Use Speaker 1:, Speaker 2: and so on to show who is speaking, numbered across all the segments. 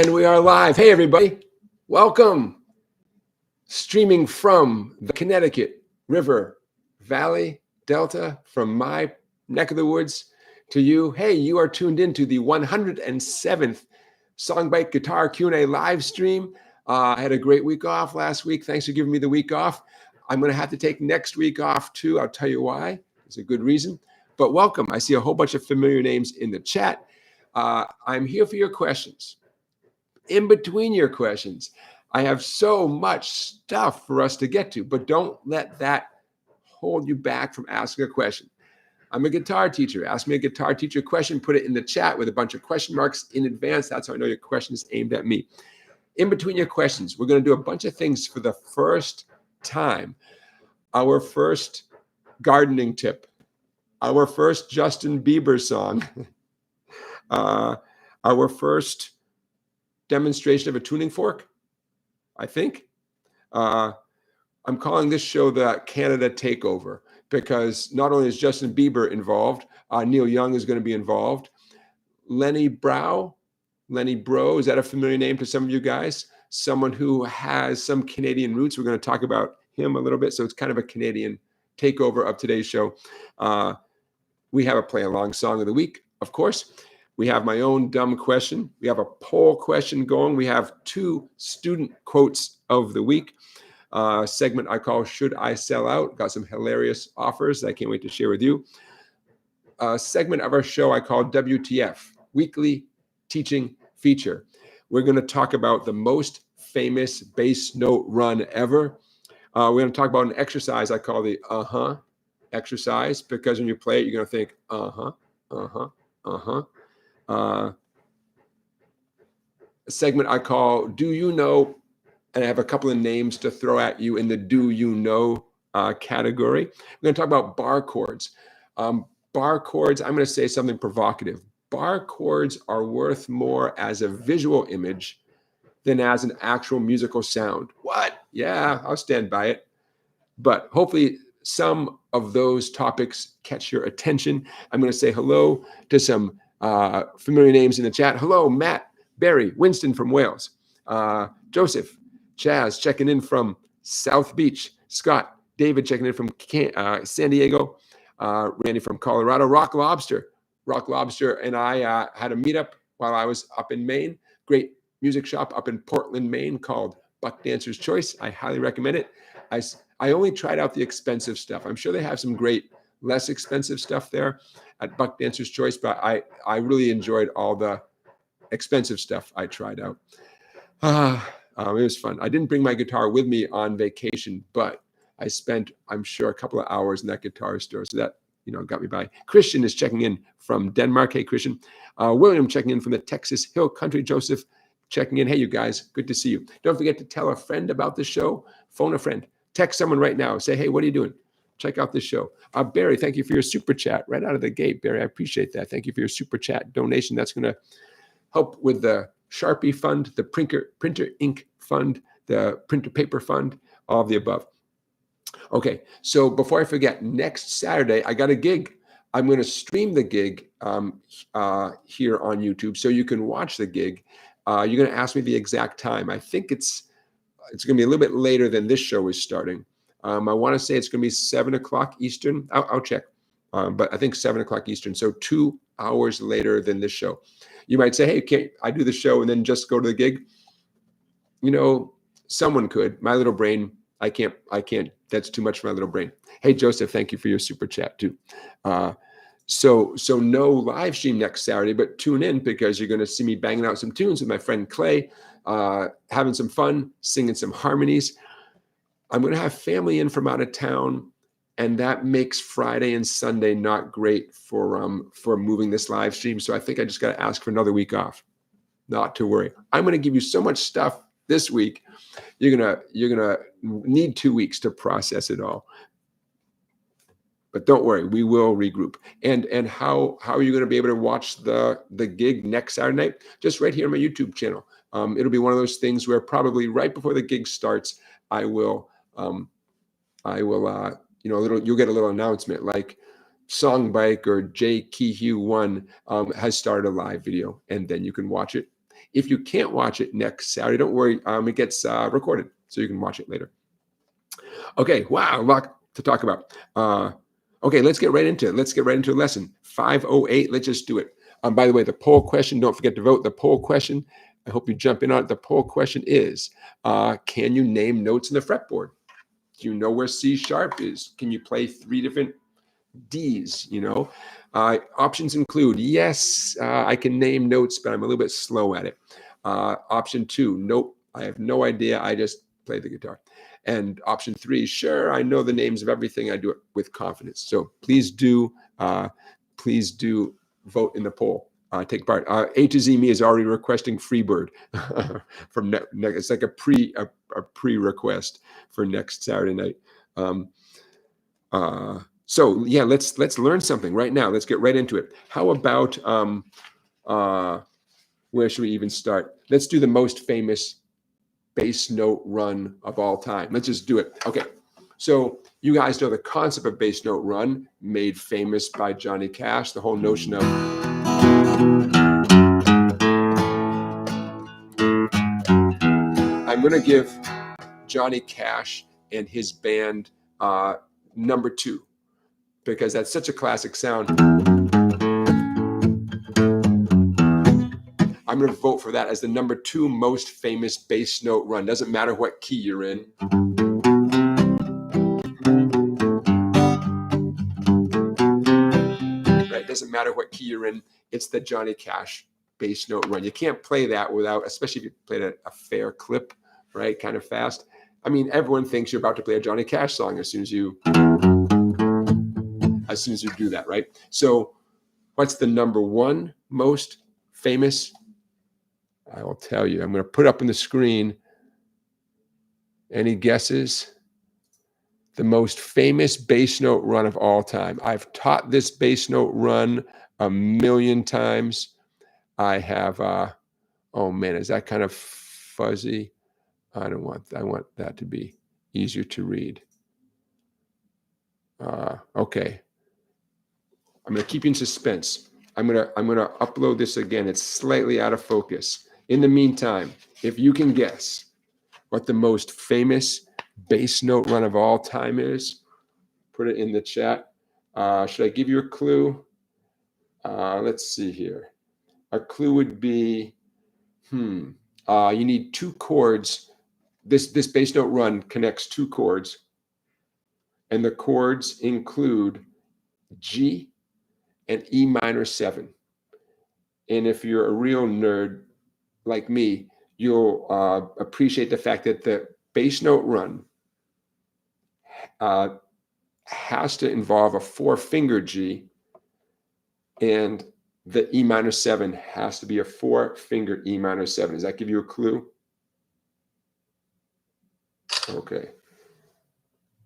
Speaker 1: And we are live. Hey, everybody. Welcome. Streaming from the Connecticut River Valley Delta, from my neck of the woods to you. Hey, you are tuned into the 107th SongBike Guitar Q&A live stream. I had a great week off last week. Thanks for giving me the week off. I'm going to have to take next week off too. I'll tell you why. It's a good reason. But welcome. I see a whole bunch of familiar names in the chat. I'm here for your questions. In between your questions, I have so much stuff for us to get to, but don't let that hold you back from asking a question. I'm a guitar teacher. Ask me a guitar teacher question, put it in the chat with a bunch of question marks in advance. That's how I know your question is aimed at me. In between your questions, we're going to do a bunch of things for the first time. Our first gardening tip, our first Justin Bieber song, our first demonstration of a tuning fork, I think. I'm calling this show the Canada Takeover because not only is Justin Bieber involved, Neil Young is going to be involved. Lenny Breau, is that a familiar name to some of you guys? Someone who has some Canadian roots. We're going to talk about him a little bit. So it's kind of a Canadian takeover of today's show. We have a play along song of the week, of course. We have my own dumb question. We have a poll question going. We have two student quotes of the week. Segment I call Should I Sell Out? Got some hilarious offers that I can't wait to share with you. Segment of our show I call WTF, Weekly Teaching Feature. We're going to talk about the most famous bass note run ever. We're going to talk about an exercise I call the uh-huh exercise, because when you play it, you're going to think uh-huh, uh-huh, uh-huh. A segment I call Do You Know? And I have a couple of names to throw at you in the Do You Know category. We're going to talk about bar chords. Bar chords, I'm going to say something provocative. Bar chords are worth more as a visual image than as an actual musical sound. What? Yeah, I'll stand by it. But hopefully some of those topics catch your attention. I'm going to say hello to some familiar names in the chat. Hello, Matt, Barry, Winston from Wales, Joseph, Chaz checking in from South Beach, Scott, David checking in from San Diego, Randy from Colorado, Rock Lobster and I had a meetup while I was up in Maine. Great music shop up in Portland, Maine called Buck Dancer's Choice. I highly recommend it. I only tried out the expensive stuff. I'm sure they have some great less expensive stuff there at Buck Dancer's Choice, but I really enjoyed all the expensive stuff I tried out. It was fun. I didn't bring my guitar with me on vacation, but I spent, I'm sure, a couple of hours in that guitar store. So that, got me by. Christian is checking in from Denmark. Hey, Christian. William checking in from the Texas Hill Country. Joseph checking in. Hey, you guys, good to see you. Don't forget to tell a friend about the show. Phone a friend. Text someone right now. Say, hey, what are you doing? Check out this show. Barry, thank you for your super chat right out of the gate. Barry, I appreciate that. Thank you for your super chat donation. That's going to help with the Sharpie fund, the printer ink fund, the printer paper fund, all of the above. Okay, so before I forget, next Saturday, I got a gig. I'm going to stream the gig here on YouTube so you can watch the gig. You're going to ask me the exact time. I think it's going to be a little bit later than this show is starting. I want to say it's going to be 7 o'clock Eastern. I'll check, but I think 7 o'clock Eastern, so 2 hours later than this show. You might say, hey, can't I do the show and then just go to the gig? Someone could. My little brain, I can't. That's too much for my little brain. Hey, Joseph, thank you for your super chat too. So no live stream next Saturday, but tune in because you're going to see me banging out some tunes with my friend Clay, having some fun, singing some harmonies. I'm going to have family in from out of town, and that makes Friday and Sunday not great for moving this live stream. So I think I just got to ask for another week off. Not to worry. I'm going to give you so much stuff this week. You're gonna need 2 weeks to process it all. But don't worry, we will regroup. And how are you going to be able to watch the gig next Saturday night? Just right here on my YouTube channel. It'll be one of those things where probably right before the gig starts, you'll get a little announcement like SongBike or JKeehue1 has started a live video, and then you can watch it. If you can't watch it next Saturday, don't worry. It gets recorded, so you can watch it later. Okay, wow, a lot to talk about. Okay, let's get right into it. Let's get right into a lesson. 5:08, let's just do it. By the way, the poll question, don't forget to vote. The poll question, I hope you jump in on it. The poll question is, can you name notes in the fretboard? Do you know where C sharp is? Can you play 3 different Ds, you know? Options include, yes, I can name notes, but I'm a little bit slow at it. Option 2, nope, I have no idea. I just play the guitar. And option 3, sure, I know the names of everything. I do it with confidence. So please do vote in the poll. Take part. A to Z Me is already requesting Freebird from it's like a pre-request for next Saturday night. So yeah, let's learn something right now. Let's get right into it. How about where should we even start? Let's do the most famous bass note run of all time. Let's just do it. Okay. So you guys know the concept of bass note run, made famous by Johnny Cash, the whole notion of I'm going to give Johnny Cash and his band number 2 because that's such a classic sound. I'm going to vote for that as the number 2 most famous bass note run. Doesn't matter what key you're in. Right? Doesn't matter what key you're in. It's the Johnny Cash bass note run. You can't play that without, especially if you played a fair clip, right? Kind of fast. I mean, everyone thinks you're about to play a Johnny Cash song as soon as you do that, right? So what's the number 1 most famous? I will tell you. I'm going to put up on the screen. Any guesses? The most famous bass note run of all time. I've taught this bass note run a million times. I have, oh man, is that kind of fuzzy? I want that to be easier to read. Okay. I'm going to keep you in suspense. I'm going to upload this again. It's slightly out of focus. In the meantime, if you can guess what the most famous bass note run of all time is, put it in the chat. Should I give you a clue? Let's see here. A clue would be, you need 2 chords. This bass note run connects 2 chords, and the chords include G and E minor 7. And if you're a real nerd like me, you'll appreciate the fact that the bass note run has to involve a 4-finger G, and the E minor 7 has to be a 4-finger E minor 7. Does that give you a clue? Okay.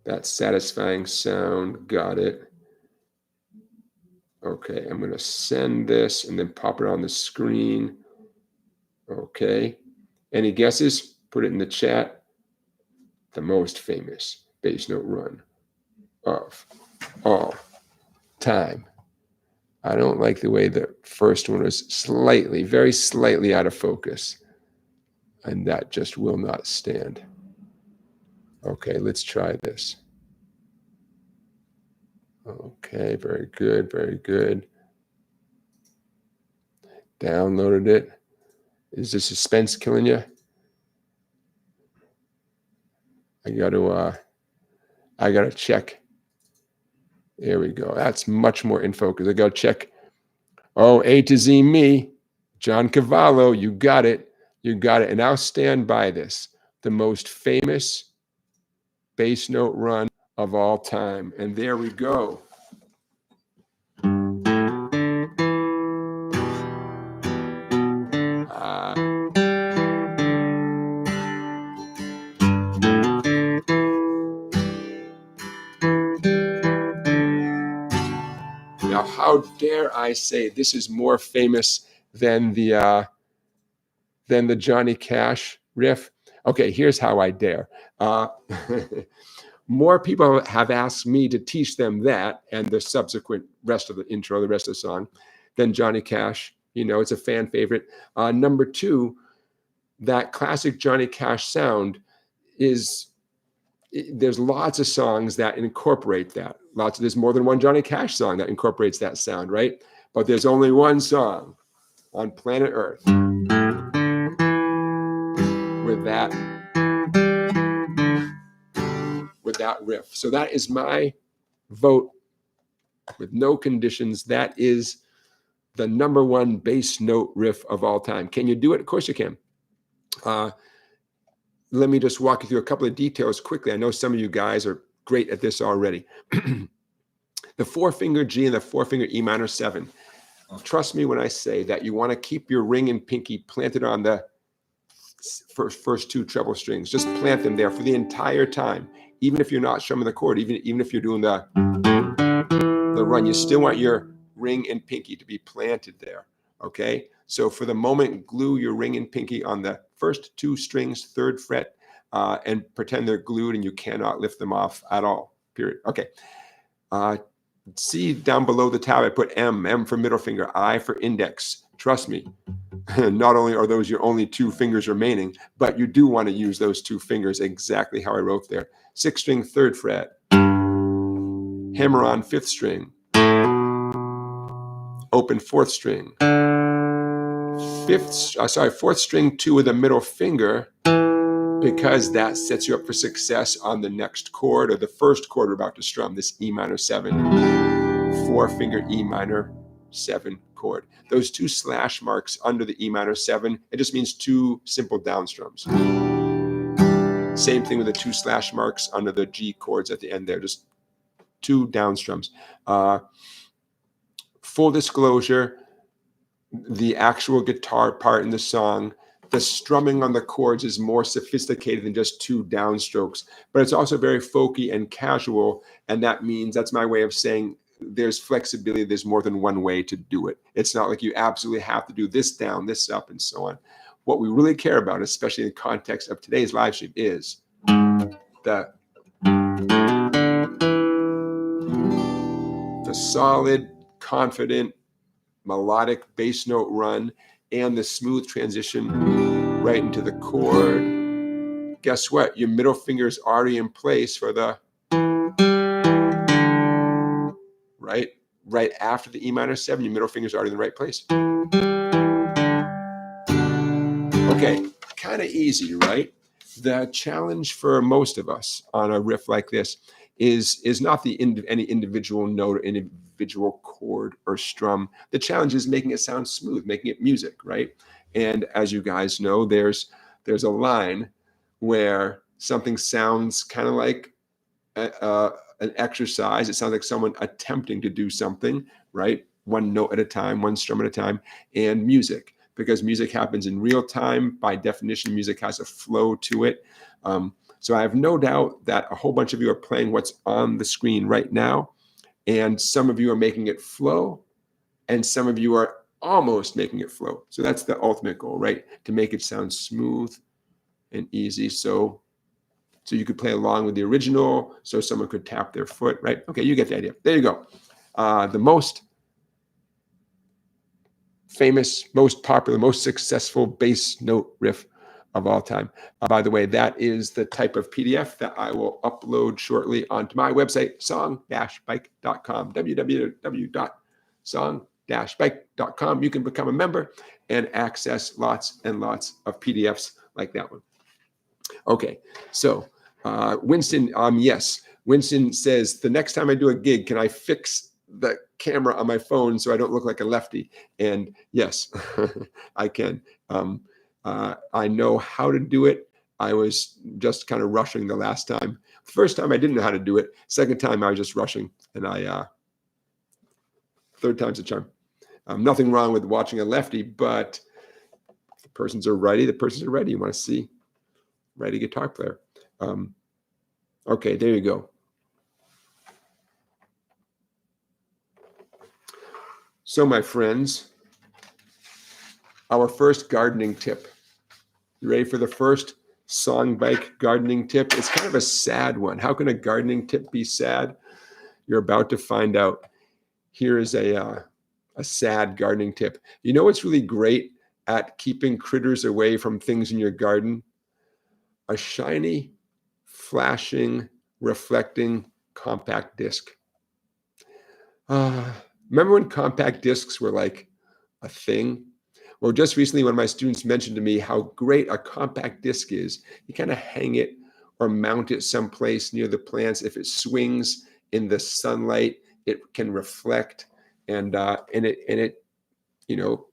Speaker 1: That satisfying sound, got it. Okay, I'm going to send this and then pop it on the screen. Okay. Any guesses? Put it in the chat. The most famous bass note run of all time. I don't like the way the first one was slightly, very slightly out of focus. And that just will not stand. Okay, let's try this. Okay, very good, very good. Downloaded it. Is the suspense killing you? I gotta check. There we go. That's much more in focus. I gotta check. Oh, A to Z Me, John Cavallo, you got it. You got it. And I'll stand by this. The most famous bass note run of all time. And there we go. Now, how dare I say this is more famous than the Johnny Cash riff? Okay, here's how I dare. More people have asked me to teach them that and the subsequent rest of the intro, the rest of the song, than Johnny Cash. You know, it's a fan favorite. Number two, that classic Johnny Cash sound is, there's lots of songs that incorporate that. There's more than one Johnny Cash song that incorporates that sound, right? But there's only one song on planet Earth with that riff. So that is my vote with no conditions. That is the number one bass note riff of all time. Can you do it? Of course you can. Let me just walk you through a couple of details quickly. I know some of you guys are great at this already. The 4-finger G and the 4-finger E minor 7. Trust me when I say that you want to keep your ring and pinky planted on the first two treble strings. Just plant them there for the entire time. Even if you're not strumming the chord, even if you're doing the run, you still want your ring and pinky to be planted there, okay? So for the moment, glue your ring and pinky on the first two strings, 3rd fret, and pretend they're glued and you cannot lift them off at all, period. Okay. See down below the tab, I put M for middle finger, I for index. Trust me, not only are those your only 2 fingers remaining, but you do want to use those 2 fingers exactly how I wrote there. 6th string, 3rd fret, hammer on 5th string, open 4th string, 4th string 2 with a middle finger, because that sets you up for success on the next chord or the first chord we're about to strum, this E minor 7, 4-finger E minor 7 chord. Those 2 slash marks under the E minor 7, it just means 2 simple down strums. Same thing with the 2 slash marks under the G chords at the end there, just 2 down strums. Full disclosure, the actual guitar part in the song, the strumming on the chords is more sophisticated than just 2 downstrokes, but it's also very folky and casual, and that means, that's my way of saying there's flexibility, there's more than one way to do it. It's not like you absolutely have to do this down, this up, and so on. What we really care about, especially in the context of today's live stream, is the solid, confident, melodic bass note run and the smooth transition right into the chord. Guess what? Your middle finger is already in place for the right after the E minor 7. Your middle finger is already in the right place. Okay, kind of easy, right? The challenge for most of us on a riff like this is not any individual note or individual chord or strum. The challenge is making it sound smooth, making it music, right? And as you guys know, there's a line where something sounds kind of like an exercise. It sounds like someone attempting to do something, right? One note at a time, one strum at a time, and music. Because music happens in real time. By definition, music has a flow to it. So I have no doubt that a whole bunch of you are playing what's on the screen right now, and some of you are making it flow, and some of you are almost making it flow. So that's the ultimate goal, right? To make it sound smooth and easy. So you could play along with the original, so someone could tap their foot, right? Okay, you get the idea. There you go. The most famous, most popular, most successful bass note riff of all time. By the way, that is the type of PDF that I will upload shortly onto my website, song-bike.com, www.song-bike.com. You can become a member and access lots and lots of PDFs like that one. Okay, so Winston, yes. Winston says, the next time I do a gig, can I fix the camera on my phone so I don't look like a lefty? And yes, I can. I know how to do it. I was just kind of rushing the last time. The first time I didn't know how to do it. Second time I was just rushing, and third time's a charm. Nothing wrong with watching a lefty, but if the persons are righty, the persons are ready. You want to see righty guitar player. Okay, there you go. So my friends, our first gardening tip. You ready for the first SongBike gardening tip? It's kind of a sad one. How can a gardening tip be sad? You're about to find out. Here is a a sad gardening tip. You know what's really great at keeping critters away from things in your garden? A shiny, flashing, reflecting compact disc. Remember when compact discs were like a thing? Well, just recently, one of my students mentioned to me how great a compact disc is. You kind of hang it or mount it someplace near the plants. If it swings in the sunlight, it can reflect, and it, you know,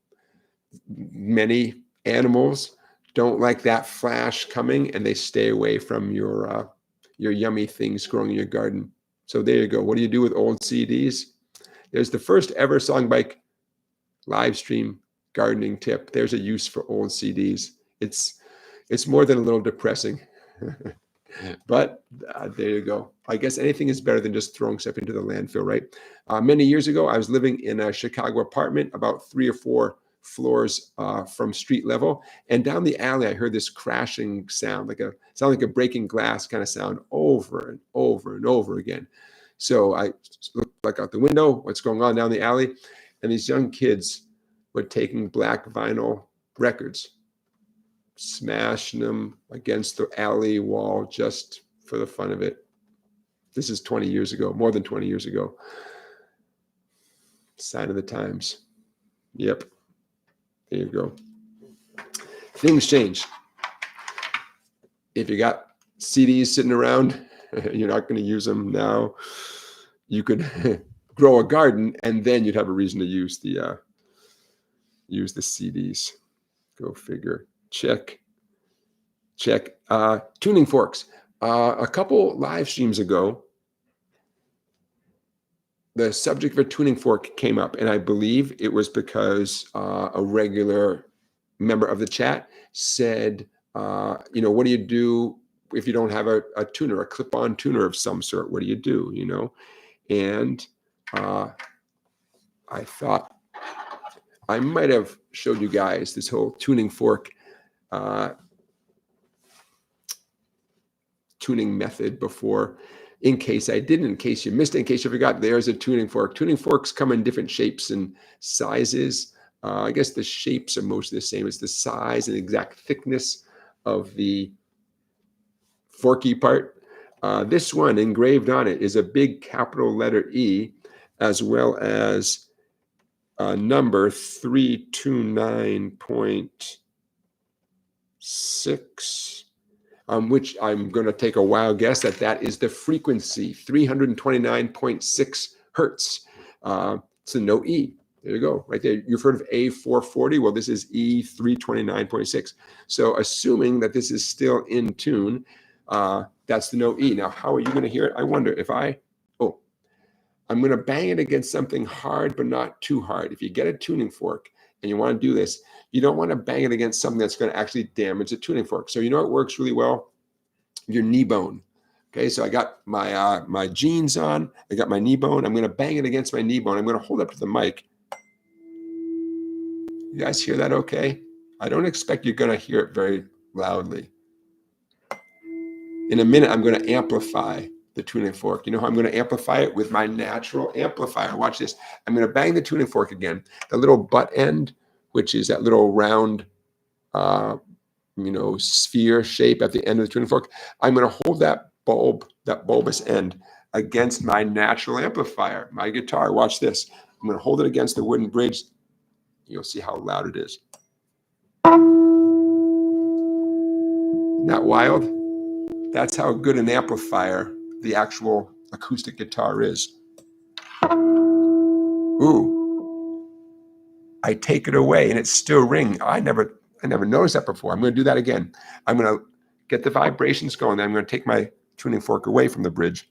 Speaker 1: many animals don't like that flash coming, and they stay away from your yummy things growing in your garden. So there you go. What do you do with old CDs? There's the first ever SongBike live stream gardening tip. There's a use for old CDs. It's more than a little depressing, but there you go. I guess anything is better than just throwing stuff into the landfill, right? Many years ago, I was living in a Chicago apartment about 3 or 4 floors from street level, and down the alley, I heard this crashing sound, like a breaking glass kind of sound, over and over and over again. So I looked out the window, what's going on down the alley, and these young kids were taking black vinyl records, smashing them against the alley wall just for the fun of it. This is 20 years ago, more than 20 years ago. Sign of the times. Yep. There you go. Things change. If you got CDs sitting around, you're not going to use them now. You could grow a garden, and then you'd have a reason to use the CDs. Go figure. Check. Tuning forks. A couple live streams ago, the subject of a tuning fork came up, and I believe it was because a regular member of the chat said, what do you do if you don't have a tuner, a clip-on tuner of some sort? What do you do, And I thought I might have showed you guys this whole tuning fork tuning method before, in case I didn't, in case you missed it, in case you forgot, there's a tuning fork. Tuning forks come in different shapes and sizes. I guess the shapes are mostly the same. It's the size and exact thickness of the forky part. This one engraved on it is a big capital letter E, as well as number 329.6. Which I'm going to take a wild guess that is the frequency, 329.6 hertz. It's a note E. There you go, right there. You've heard of A440. Well, this is E329.6. So assuming that this is still in tune, that's the note E. Now, how are you going to hear it? I wonder if I'm going to bang it against something hard, but not too hard. If you get a tuning fork and you want to do this, you don't want to bang it against something that's going to actually damage the tuning fork. So it works really well? Your knee bone. Okay, so I got my jeans on. I got my knee bone. I'm going to bang it against my knee bone. I'm going to hold up to the mic. You guys hear that okay? I don't expect you're going to hear it very loudly. In a minute, I'm going to amplify the tuning fork. You know how I'm going to amplify it? With my natural amplifier. Watch this. I'm going to bang the tuning fork again. The little butt end, which is that little round, sphere shape at the end of the tuning fork. I'm going to hold that bulbous end against my natural amplifier, my guitar. Watch this. I'm going to hold it against the wooden bridge. You'll see how loud it is. Isn't that wild? That's how good an amplifier the actual acoustic guitar is. Ooh. I take it away and it's still ringing. I never noticed that before. I'm going to do that again. I'm going to get the vibrations going. I'm going to take my tuning fork away from the bridge.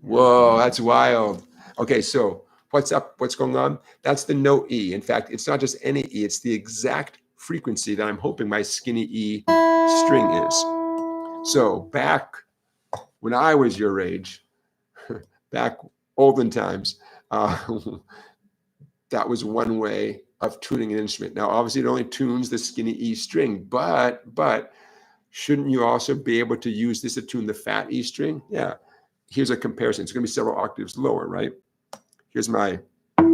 Speaker 1: Whoa, that's wild. Okay, so what's up? What's going on? That's the note E. In fact, it's not just any E. It's the exact frequency that I'm hoping my skinny E string is. So back when I was your age, back olden times, that was one way of tuning an instrument. Now, obviously, it only tunes the skinny E string, but shouldn't you also be able to use this to tune the fat E string? Yeah. here's a comparison. It's going to be several octaves lower, right? Here's my, I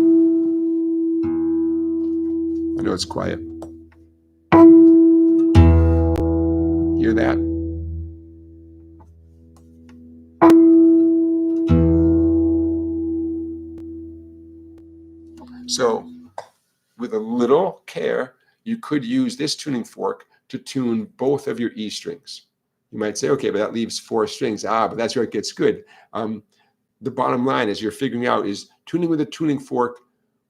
Speaker 1: know it's quiet. Hear that? So with a little care, you could use this tuning fork to tune both of your E strings. You might say, okay, but that leaves 4 strings. But that's where it gets good. The bottom line, as you're figuring out, is tuning with a tuning fork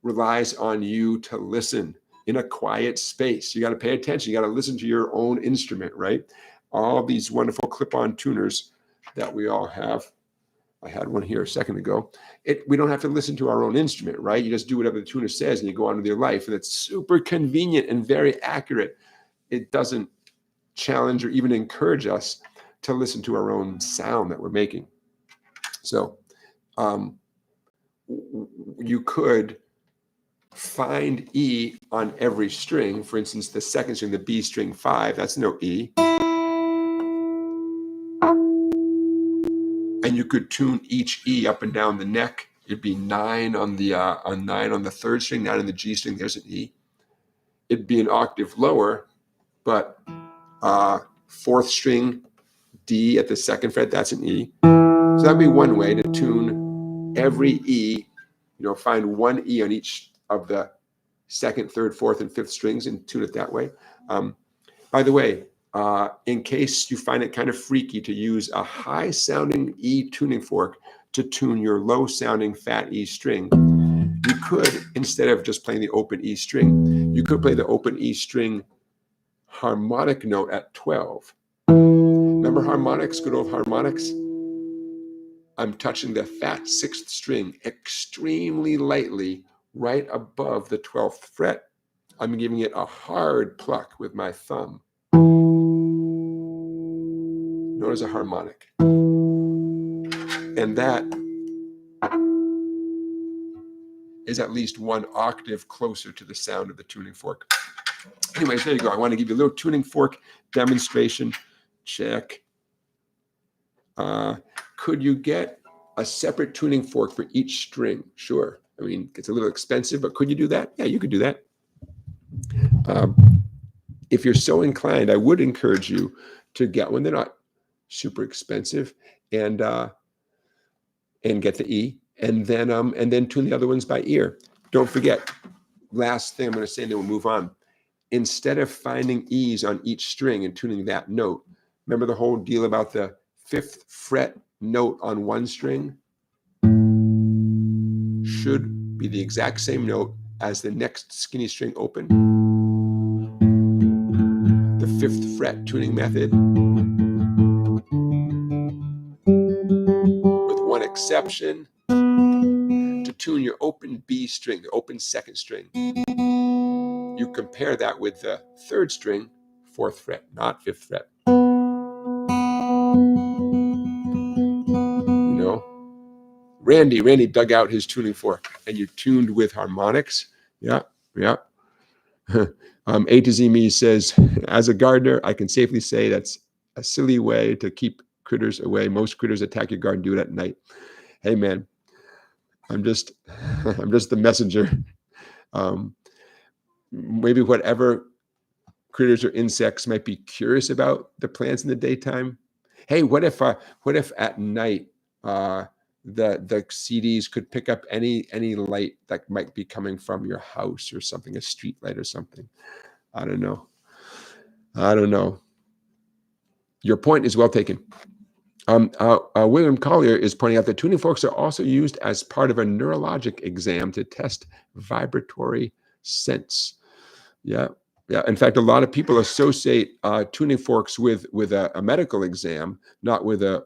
Speaker 1: relies on you to listen in a quiet space. You got to pay attention. You got to listen to your own instrument, right? All these wonderful clip-on tuners that we all have. I had one here a second ago. We don't have to listen to our own instrument, right? You just do whatever the tuner says and you go on with your life. And it's super convenient and very accurate. It doesn't challenge or even encourage us to listen to our own sound that we're making. So you could find E on every string. For instance, the second string, the B string 5, that's no E. And you could tune each E up and down the neck. It'd be 9 on the 9 on the third string, 9 on the G string. There's an E. It'd be an octave lower, but 4th string D at the 2nd fret, that's an E. So that'd be one way to tune every E. Find one E on each of the 2nd, 3rd, 4th, and 5th strings and tune it that way. By the way, in case you find it kind of freaky to use a high-sounding E tuning fork to tune your low-sounding fat E string, you could, instead of just playing the open E string, you could play the open E string harmonic note at 12. Remember harmonics, good old harmonics? I'm touching the fat 6th string extremely lightly right above the 12th fret. I'm giving it a hard pluck with my thumb, known as a harmonic. And that is at least 1 octave closer to the sound of the tuning fork. Anyways, there you go. I want to give you a little tuning fork demonstration. Check. Could you get a separate tuning fork for each string? Sure. I mean, it's a little expensive, but could you do that? Yeah, you could do that. If you're so inclined, I would encourage you to get one. They're not super expensive, and get the E, and then tune the other ones by ear. Don't forget, last thing I'm going to say, and then we'll move on. Instead of finding E's on each string and tuning that note, remember the whole deal about the 5th fret note on one string should be the exact same note as the next skinny string open. The 5th fret tuning method, with one exception. To tune your open B string, the open 2nd string, you compare that with the 3rd string, 4th fret, not 5th fret. Randy dug out his tuning fork, and you tuned with harmonics. Yeah. A to Z Me says, as a gardener, I can safely say that's a silly way to keep critters away. Most critters attack your garden, do it at night. Hey man, I'm just the messenger. Maybe whatever critters or insects might be curious about the plants in the daytime. Hey, what if at night the CDs could pick up any light that might be coming from your house or something, a street light or something? I don't know. Your point is well taken. William Collier is pointing out that tuning forks are also used as part of a neurologic exam to test vibratory sense. Yeah. In fact, a lot of people associate tuning forks with a medical exam, not with a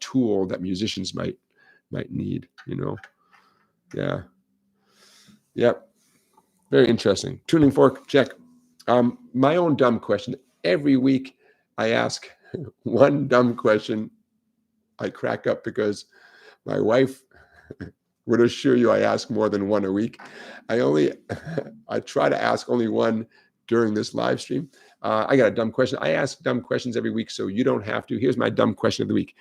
Speaker 1: tool that musicians might need. Yeah. Yep. Very interesting. Tuning fork, check. My own dumb question. Every week I ask one dumb question. I crack up because my wife would assure you I ask more than one a week. I try to ask only one during this live stream. I got a dumb question. I ask dumb questions every week, so you don't have to. Here's my dumb question of the week.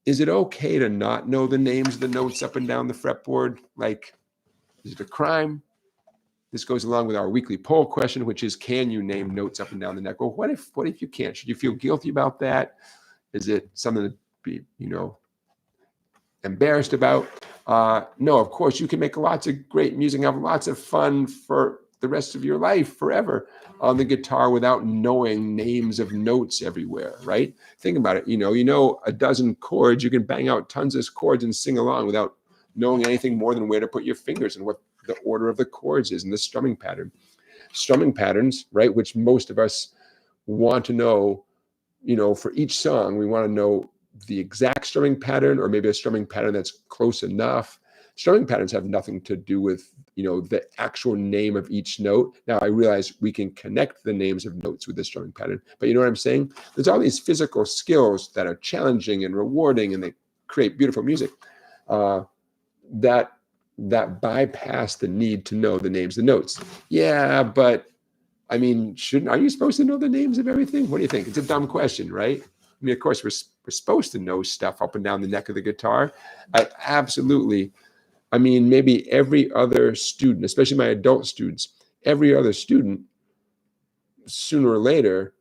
Speaker 1: is it okay to not know the names of the notes up and down the fretboard? Like, is it a crime? This goes along with our weekly poll question, which is, can you name notes up and down the neck? Well, what if you can't? Should you feel guilty about that? Is it something to be, embarrassed about? No, of course, you can make lots of great music, have lots of fun for the rest of your life, forever, on the guitar without knowing names of notes everywhere, right? Think about it. You know a dozen chords, you can bang out tons of chords and sing along without knowing anything more than where to put your fingers and what the order of the chords is and the strumming pattern. Strumming patterns, right, which most of us want to know, for each song, we want to know the exact strumming pattern, or maybe a strumming pattern that's close enough. Strumming patterns have nothing to do with, the actual name of each note. Now, I realize we can connect the names of notes with the strumming pattern, but you know what I'm saying? There's all these physical skills that are challenging and rewarding, and they create beautiful music that bypass the need to know the names of the notes. Yeah, but I mean, are you supposed to know the names of everything? What do you think? It's a dumb question, right? I mean, of course, we're supposed to know stuff up and down the neck of the guitar. Absolutely. I mean, maybe every other student, especially my adult students, every other student, sooner or later,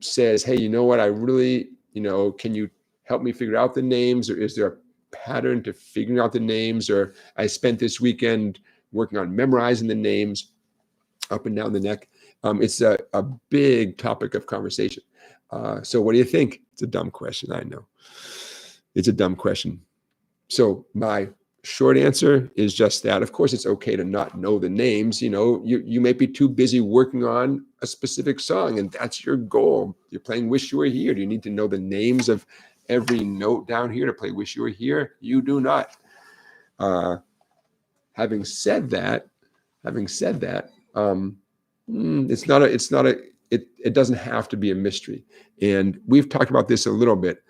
Speaker 1: says, hey, you know what? I really, can you help me figure out the names? Or is there a pattern to figuring out the names? Or I spent this weekend working on memorizing the names up and down the neck. It's a big topic of conversation. So what do you think? It's a dumb question. I know. It's a dumb question. So my short answer is just that. Of course, it's okay to not know the names. You may be too busy working on a specific song, and that's your goal. You're playing Wish You Were Here. Do you need to know the names of every note down here to play Wish You Were Here? You do not. Having said that, it doesn't have to be a mystery. And we've talked about this a little bit,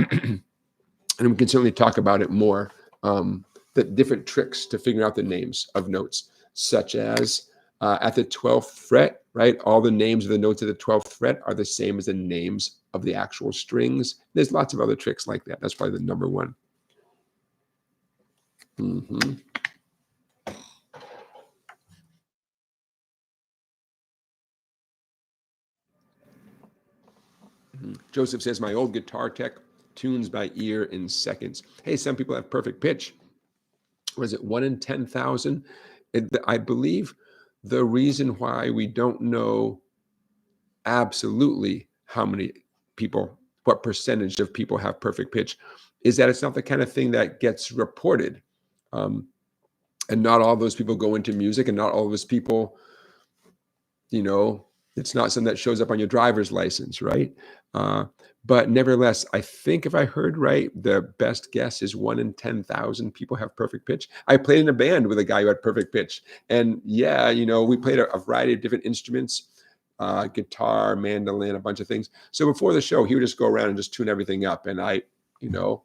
Speaker 1: and we can certainly talk about it more. The different tricks to figure out the names of notes, such as at the 12th fret, right? All the names of the notes of the 12th fret are the same as the names of the actual strings. There's lots of other tricks like that. That's probably the number one. Joseph says, my old guitar tech tunes by ear in seconds. Hey, some people have perfect pitch. Was it 1 in 10,000? I believe the reason why we don't know absolutely how many people, what percentage of people have perfect pitch, is that it's not the kind of thing that gets reported. And not all those people go into music, and not all those people, it's not something that shows up on your driver's license, right? But nevertheless, I think if I heard right, the best guess is 1 in 10,000 people have perfect pitch. I played in a band with a guy who had perfect pitch. And yeah, we played a variety of different instruments, guitar, mandolin, a bunch of things. So before the show, he would just go around and just tune everything up. And I, who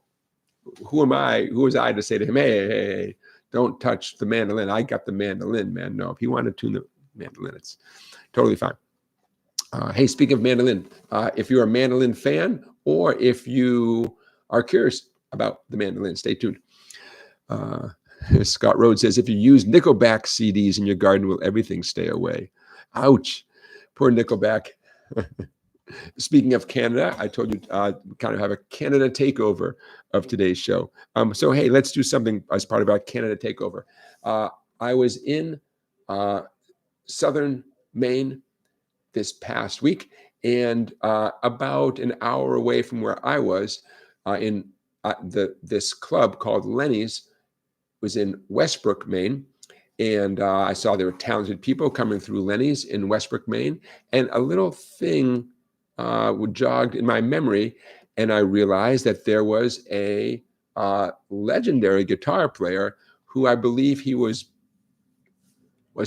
Speaker 1: was I to say to him, hey, don't touch the mandolin. I got the mandolin, man. No, if he wanted to tune the mandolin, it's totally fine. Hey, speaking of mandolin, if you're a mandolin fan, or if you are curious about the mandolin, stay tuned. Scott Rhodes says, if you use Nickelback CDs in your garden, will everything stay away? Ouch. Poor Nickelback. Speaking of Canada, I told you kind of have a Canada takeover of today's show. So, hey, let's do something as part of our Canada takeover. I was in southern Maine this past week, and about an hour away from where I was, in this club called Lenny's, was in Westbrook, Maine. And I saw there were talented people coming through Lenny's in Westbrook, Maine. And a little thing jogged in my memory, and I realized that there was a legendary guitar player who I believe was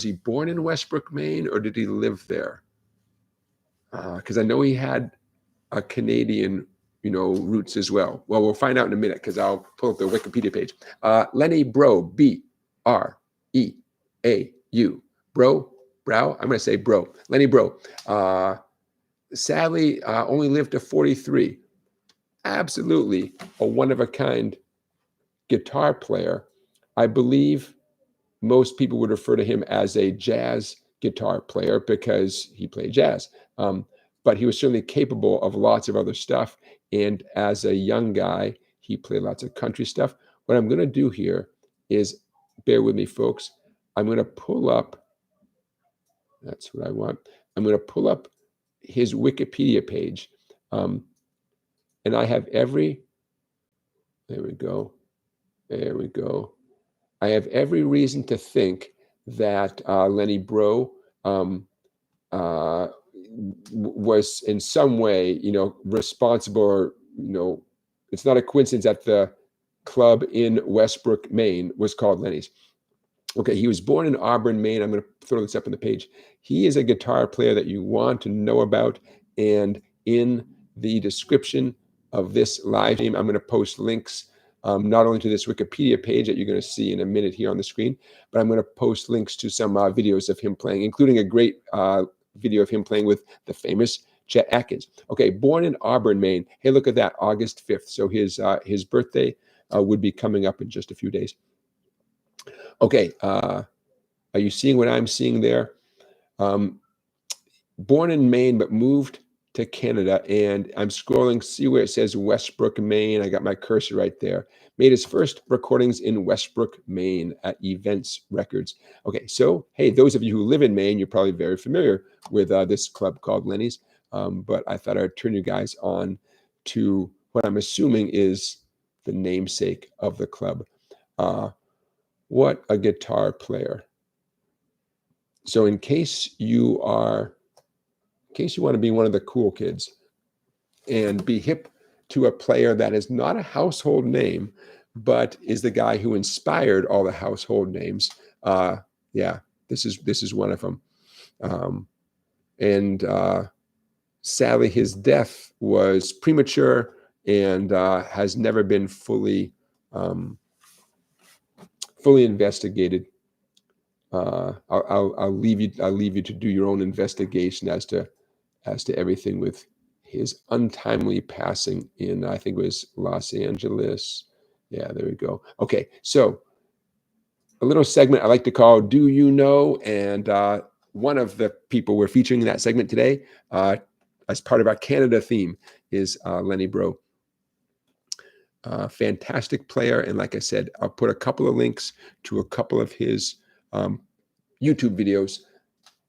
Speaker 1: he born in Westbrook, Maine, or did he live there? Because I know he had a Canadian, roots as well. Well, we'll find out in a minute, because I'll pull up the Wikipedia page. Lenny Breau, Breau. Breau. I'm going to say Breau. Lenny Breau. Sadly, only lived to 43. absolutely a one-of-a-kind guitar player. I believe most people would refer to him as a jazz guitar player because he played jazz. But he was certainly capable of lots of other stuff. And as a young guy, he played lots of country stuff. What I'm going to do here is, bear with me, folks. I'm going to pull up, that's what I want. I'm going to pull up his Wikipedia page. And I have every, there we go. There we go. I have every reason to think that Lenny Breau was in some way, responsible, or, it's not a coincidence that the club in Westbrook, Maine was called Lenny's. Okay, he was born in Auburn, Maine. I'm going to throw this up on the page. He is a guitar player that you want to know about. And in the description of this live stream, I'm going to post links not only to this Wikipedia page that you're going to see in a minute here on the screen, but I'm going to post links to some videos of him playing, including a great video of him playing with the famous Chet Atkins. Okay, born in Auburn, Maine. Hey, look at that, August 5th. So his birthday would be coming up in just a few days. Okay, are you seeing what I'm seeing there? Born in Maine, but moved to Canada, and I'm scrolling, see where it says Westbrook, Maine. I got my cursor right there. Made his first recordings in Westbrook, Maine at Events Records. Okay, so, hey, those of you who live in Maine, you're probably very familiar with this club called Lenny's, but I thought I'd turn you guys on to what I'm assuming is the namesake of the club. What a guitar player. So in case you want to be one of the cool kids and be hip to a player that is not a household name, but is the guy who inspired all the household names. Yeah, this is one of them. Sadly, his death was premature and has never been fully investigated. I'll leave you to do your own investigation as to everything with his untimely passing in, I think it was Los Angeles. Yeah, there we go. Okay, so a little segment I like to call Do You Know? And one of the people we're featuring in that segment today, as part of our Canada theme, is Lenny Breau. Fantastic player. And like I said, I'll put a couple of links to a couple of his YouTube videos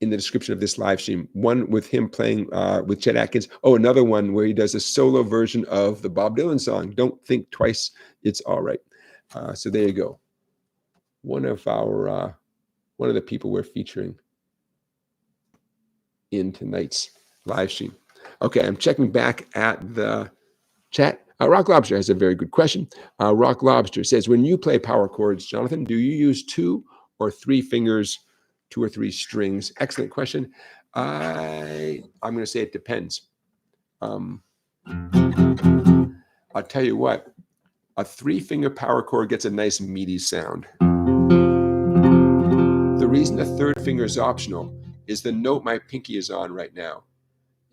Speaker 1: in the description of this live stream. One with him playing with Chet Atkins. Oh, another one where he does a solo version of the Bob Dylan song, Don't Think Twice, It's All Right. So there you go. One of the people we're featuring in tonight's live stream. Okay, I'm checking back at the chat. Rock Lobster has a very good question. Rock Lobster says, when you play power chords, Jonathan, do you use 2 or 3 fingers, 2 or 3 strings? Excellent question. I'm going to say it depends. I'll tell you what, a 3-finger power chord gets a nice meaty sound. The reason the 3rd finger is optional is the note my pinky is on right now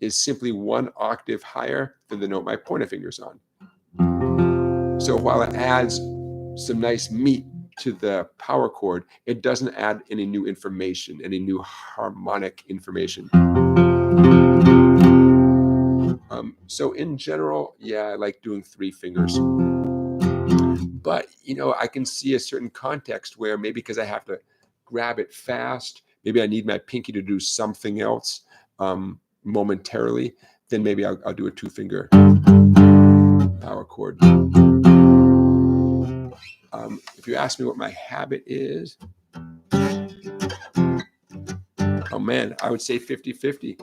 Speaker 1: is simply 1 octave higher than the note my pointer finger is on. So while it adds some nice meat to the power chord, it doesn't add any new information, any new harmonic information. So in general, yeah, I like doing 3 fingers. But, I can see a certain context where maybe because I have to grab it fast, maybe I need my pinky to do something else momentarily, then maybe I'll do a 2-finger power chord. If you ask me what my habit is, oh man, I would say 50-50.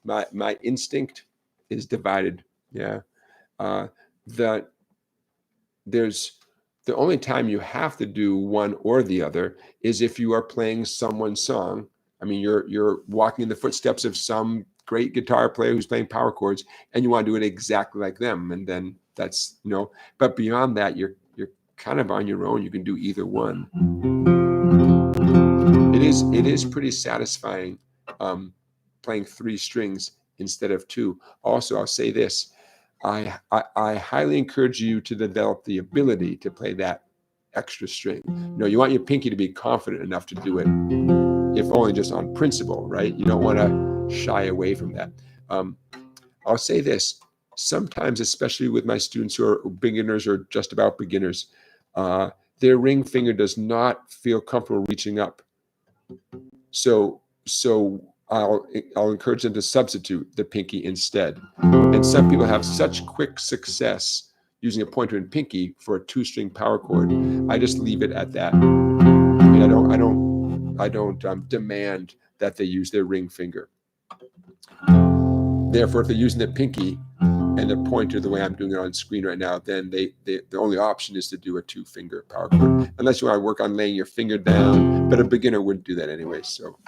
Speaker 1: My instinct is divided. Yeah. The only time you have to do one or the other is if you are playing someone's song. I mean, you're walking in the footsteps of some great guitar player who's playing power chords, and you want to do it exactly like them. And then that's, but beyond that, you're kind of on your own. You can do either one. It is pretty satisfying playing 3 strings instead of 2. Also, I'll say this. I highly encourage you to develop the ability to play that extra string. You want your pinky to be confident enough to do it, if only just on principle, right? You don't want to shy away from that. I'll say this, sometimes, especially with my students who are beginners or just about beginners, their ring finger does not feel comfortable reaching up. So I'll encourage them to substitute the pinky instead. And some people have such quick success using a pointer and pinky for a 2-string power chord. I just leave it at that. I don't demand that they use their ring finger. Therefore, if they're using the pinky and the pointer the way I'm doing it on screen right now, then the only option is to do a 2-finger power chord, unless you want to work on laying your finger down. But a beginner wouldn't do that anyway. So,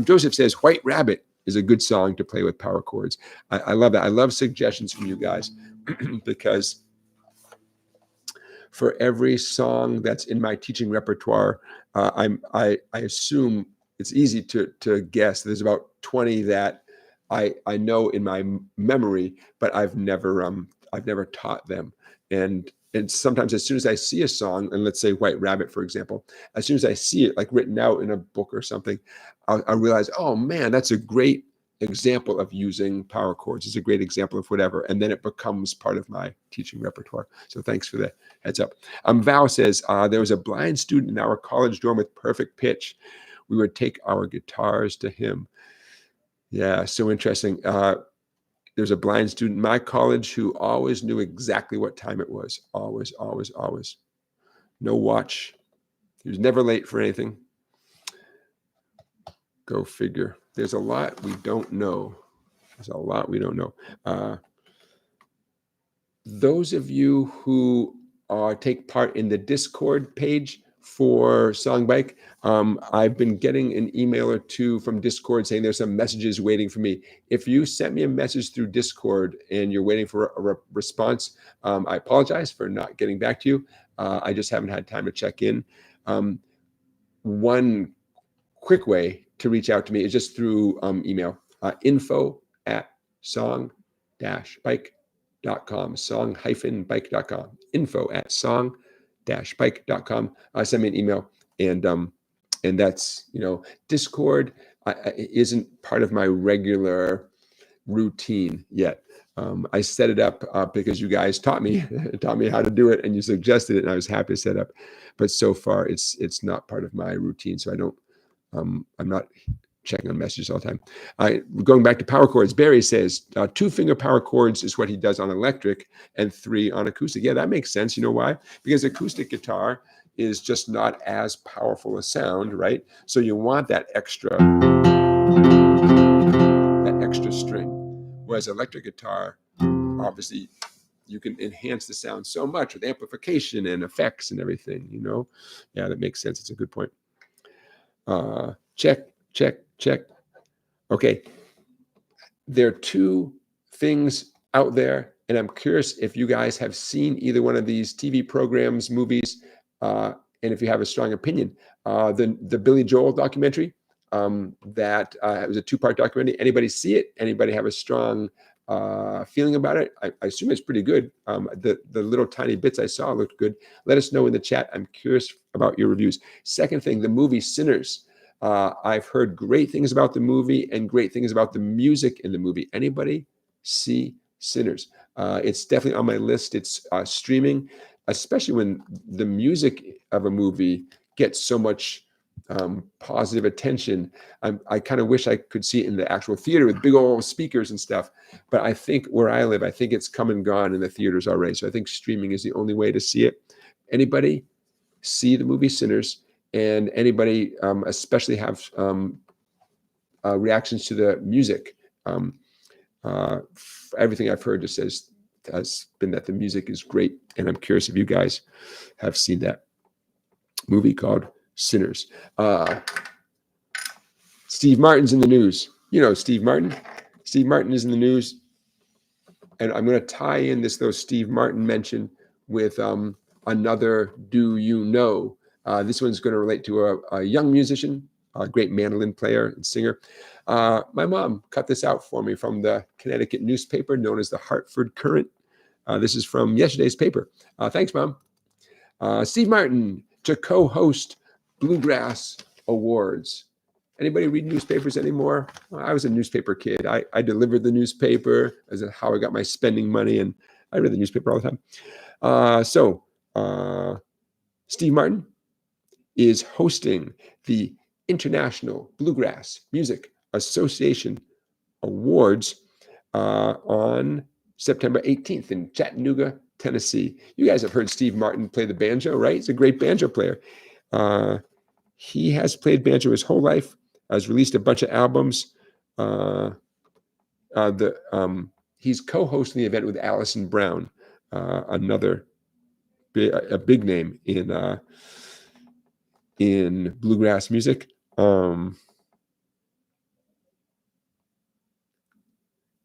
Speaker 1: Joseph says White Rabbit is a good song to play with power chords. I love that. I love suggestions from you guys because for every song that's in my teaching repertoire, I assume it's easy to guess. There's about 20 that I know in my memory, but I've never taught them. And sometimes as soon as I see a song, and let's say White Rabbit, for example, as soon as I see it like written out in a book or something, I realize, oh man, that's a great example of using power chords. It's a great example of whatever. And then it becomes part of my teaching repertoire. So thanks for the heads up. Val says, there was a blind student in our college dorm with perfect pitch. We would take our guitars to him. Yeah, so interesting. There's a blind student in my college who always knew exactly what time it was. Always, always, always. No watch. He was never late for anything. Go figure. There's a lot we don't know. There's a lot we don't know. Those of you who take part in the Discord page for SongBike, I've been getting an email or two from Discord saying there's some messages waiting for me. If you sent me a message through Discord and you're waiting for a response, I apologize for not getting back to you. I just haven't had time to check in. One quick way to reach out to me is just through email, info@song-bike.com, song-bike.com, info@song-bike.com. Send me an email, and that's, Discord isn't part of my regular routine yet. I set it up because you guys taught me how to do it, and you suggested it, and I was happy to set up. But so far, it's not part of my routine, so I don't. I'm not checking on messages all the time. Going back to power chords, Barry says 2-finger power chords is what he does on electric and 3 on acoustic. Yeah, that makes sense. You know why? Because acoustic guitar is just not as powerful a sound, right? So you want that extra string. Whereas electric guitar, obviously, you can enhance the sound so much with amplification and effects and everything, Yeah, that makes sense. It's a good point. Check. Okay. There are 2 things out there, and I'm curious if you guys have seen either one of these TV programs, movies, and if you have a strong opinion. The Billy Joel documentary, that it was a 2-part documentary. Anybody see it? Anybody have a strong feeling about it? I assume it's pretty good. The little tiny bits I saw looked good. Let us know in the chat. I'm curious about your reviews. Second thing, the movie Sinners. I've heard great things about the movie and great things about the music in the movie. Anybody see Sinners? It's definitely on my list. It's streaming, especially when the music of a movie gets so much positive attention. I kind of wish I could see it in the actual theater with big old speakers and stuff. But I think where I live, I think it's come and gone in the theaters already. So I think streaming is the only way to see it. Anybody see the movie Sinners? And anybody especially have reactions to the music? Everything I've heard just has been that the music is great. And I'm curious if you guys have seen that movie called Sinners. Steve Martin's in the news. Steve Martin. Steve Martin is in the news. And I'm going to tie in this, though, Steve Martin mention with another Do You Know? This one's going to relate to a young musician a great mandolin player and singer. My mom cut this out for me from the Connecticut newspaper known as the Hartford Courant. This is from yesterday's paper. Thanks, Mom. Steve Martin to co-host Bluegrass Awards. Anybody read newspapers anymore? Well, I was a newspaper kid. I delivered the newspaper as how I got my spending money, and I read the newspaper all the time. Steve Martin is hosting the International Bluegrass Music Association Awards on September 18th in Chattanooga, Tennessee. You guys have heard Steve Martin play the banjo, right? He's a great banjo player. He has played banjo his whole life, has released a bunch of albums. He's co-hosting the event with Alison Brown, another a big name in bluegrass music.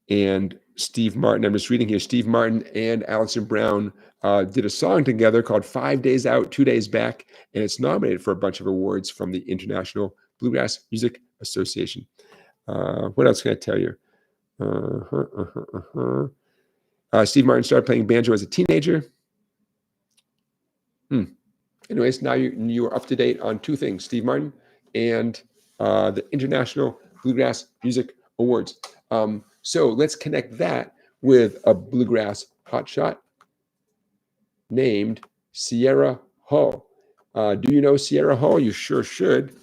Speaker 1: And Steve Martin, I'm just reading here, Steve Martin and Alison Brown did a song together called 5 Days Out, 2 Days Back, and it's nominated for a bunch of awards from the International Bluegrass Music Association. What else can I tell you? Steve Martin started playing banjo as a teenager. Anyways, now you are up to date on two things, Steve Martin and the International Bluegrass Music Awards. So let's connect that with a bluegrass hotshot named Sierra Hull. Do you know Sierra Hull? You sure should.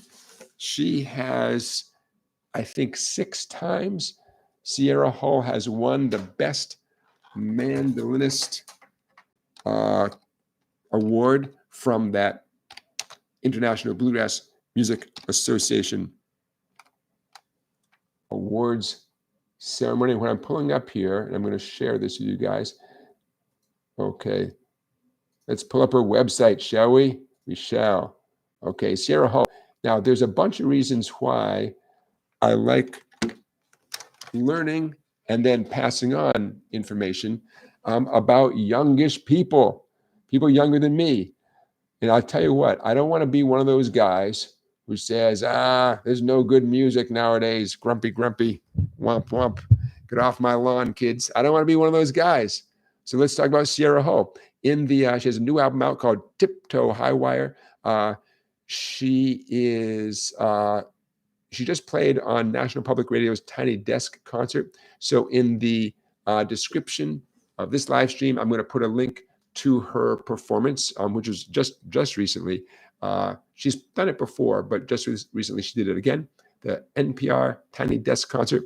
Speaker 1: She has, I think, 6 times. Sierra Hull has won the Best Mandolinist award from that International Bluegrass Music Association awards ceremony. What I'm pulling up here, and I'm going to share this with you guys. Okay, let's pull up her website, shall we? We shall. Okay, Sierra Hull. Now, there's a bunch of reasons why I like learning and then passing on information about youngish people younger than me. And I'll tell you what, I don't want to be one of those guys who says, there's no good music nowadays. Grumpy, womp, womp. Get off my lawn, kids. I don't want to be one of those guys. So let's talk about Sierra Hull. She has a new album out called Tiptoe High Wire. She just played on National Public Radio's Tiny Desk concert. So in the description of this live stream, I'm going to put a link to her performance, which was just recently. She's done it before, but just recently she did it again. The NPR Tiny Desk concert.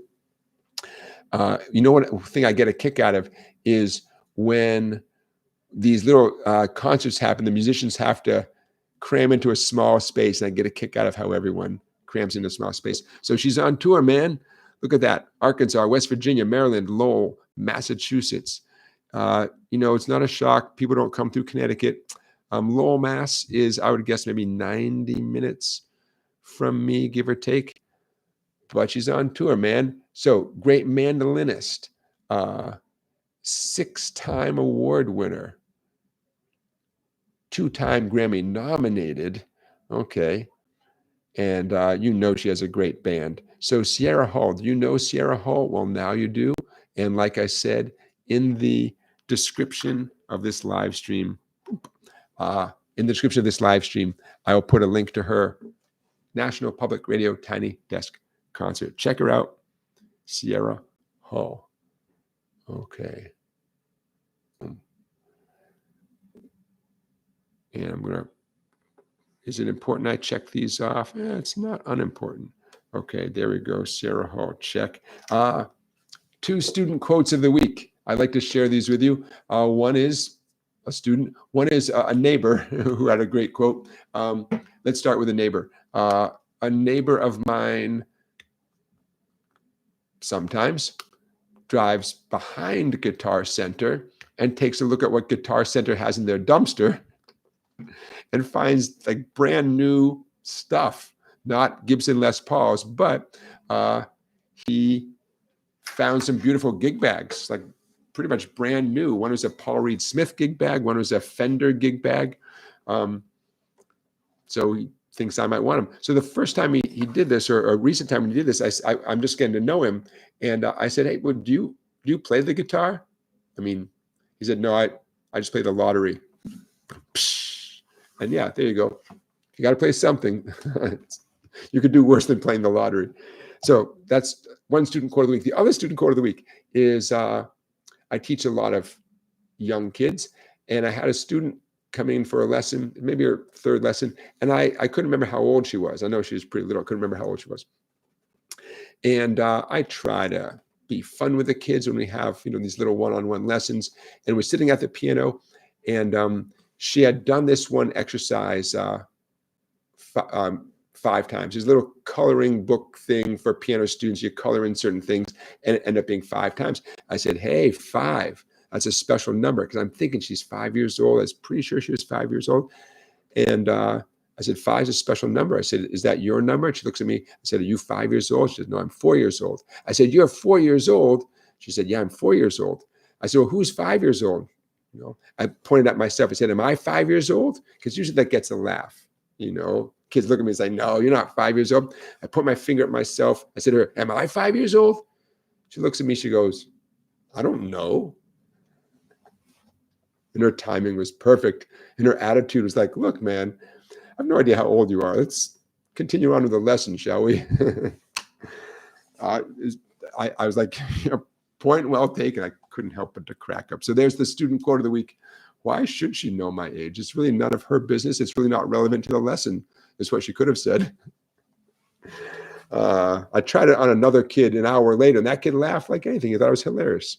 Speaker 1: You know what thing I get a kick out of is when these little concerts happen, the musicians have to cram into a small space, and I get a kick out of how everyone crams into a small space. So she's on tour, man. Look at that. Arkansas, West Virginia, Maryland, Lowell, Massachusetts. It's not a shock. People don't come through Connecticut. Lowell, Mass is, I would guess, maybe 90 minutes from me, give or take. But she's on tour, man. So great mandolinist, 6-time award winner, 2-time Grammy nominated. Okay. And she has a great band. So Sierra Hull, do you know Sierra Hull? Well, now you do. And like I said, in the description of this live stream, I will put a link to her National Public Radio Tiny Desk concert. Check her out, Sierra Hull. Okay. And is it important I check these off? It's not unimportant. Okay, there we go. Sierra Hull, check. 2 student quotes of the week. I'd like to share these with you. One is a student. One is a neighbor who had a great quote. Let's start with a neighbor. A neighbor of mine sometimes drives behind Guitar Center and takes a look at what Guitar Center has in their dumpster and finds like brand new stuff, not Gibson Les Pauls, but he found some beautiful gig bags, like pretty much brand new. One was a Paul Reed Smith gig bag, one was a Fender gig bag. So he thinks I might want him. So the first time he did this, or a recent time when he did this, I'm just getting to know him. And I said, hey, well, do you play the guitar? I mean, he said, no, I just play the lottery. And yeah, there you go. You got to play something. You could do worse than playing the lottery. So that's one student quote of the week. The other student quote of the week is I teach a lot of young kids, and I had a student coming in for a lesson, maybe her third lesson, and I couldn't remember how old she was. I know she was pretty little. I couldn't remember how old she was. And I try to be fun with the kids when we have, these little one-on-one lessons. And we're sitting at the piano, and she had done this one exercise 5 times. There's a little coloring book thing for piano students. You color in certain things, and it ended up being 5 times. I said, hey, 5. That's a special number, because I'm thinking she's 5 years old. I was pretty sure she was 5 years old. And I said, 5 is a special number. I said, is that your number? And she looks at me. I said, are you 5 years old? She said, no, I'm 4 years old. I said, you're 4 years old? She said, yeah, I'm 4 years old. I said, well, who's 5 years old? I pointed at myself. I said, am I 5 years old? Because usually that gets a laugh. Kids look at me and say, no, you're not 5 years old. I put my finger at myself. I said to her, am I 5 years old? She looks at me. She goes, I don't know. And her timing was perfect. And her attitude was like, look, man, I have no idea how old you are. Let's continue on with the lesson, shall we? I was like, point well taken. I couldn't help but to crack up. So there's the student quote of the week. Why should she know my age? It's really none of her business. It's really not relevant to the lesson, is what she could have said. I tried it on another kid an hour later, and that kid laughed like anything. He thought it was hilarious.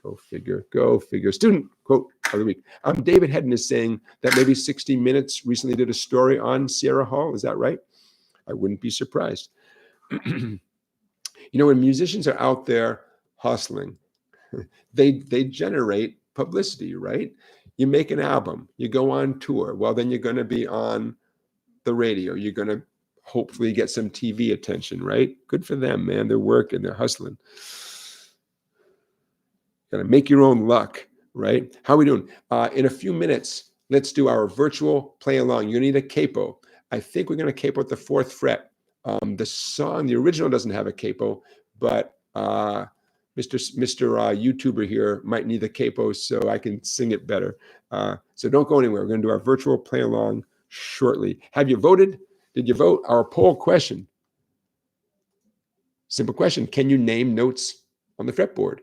Speaker 1: Go figure, go figure. Student quote of the week. David Hedden is saying that maybe 60 Minutes recently did a story on Sierra Hall. Is that right? I wouldn't be surprised. When musicians are out there hustling, they generate publicity, right? You make an album, you go on tour. Well, then you're going to be on the radio. You're going to hopefully get some TV attention, right? Good for them, man. They're working, they're hustling. Got to make your own luck, right? How are we doing? In a few minutes, let's do our virtual play along. You're going to need a capo. I think we're going to capo at the 4th fret. The original doesn't have a capo, but Mr. YouTuber here might need the capo so I can sing it better. So don't go anywhere. We're going to do our virtual play along shortly. Have you voted? Did you vote? Our poll question. Simple question. Can you name notes on the fretboard?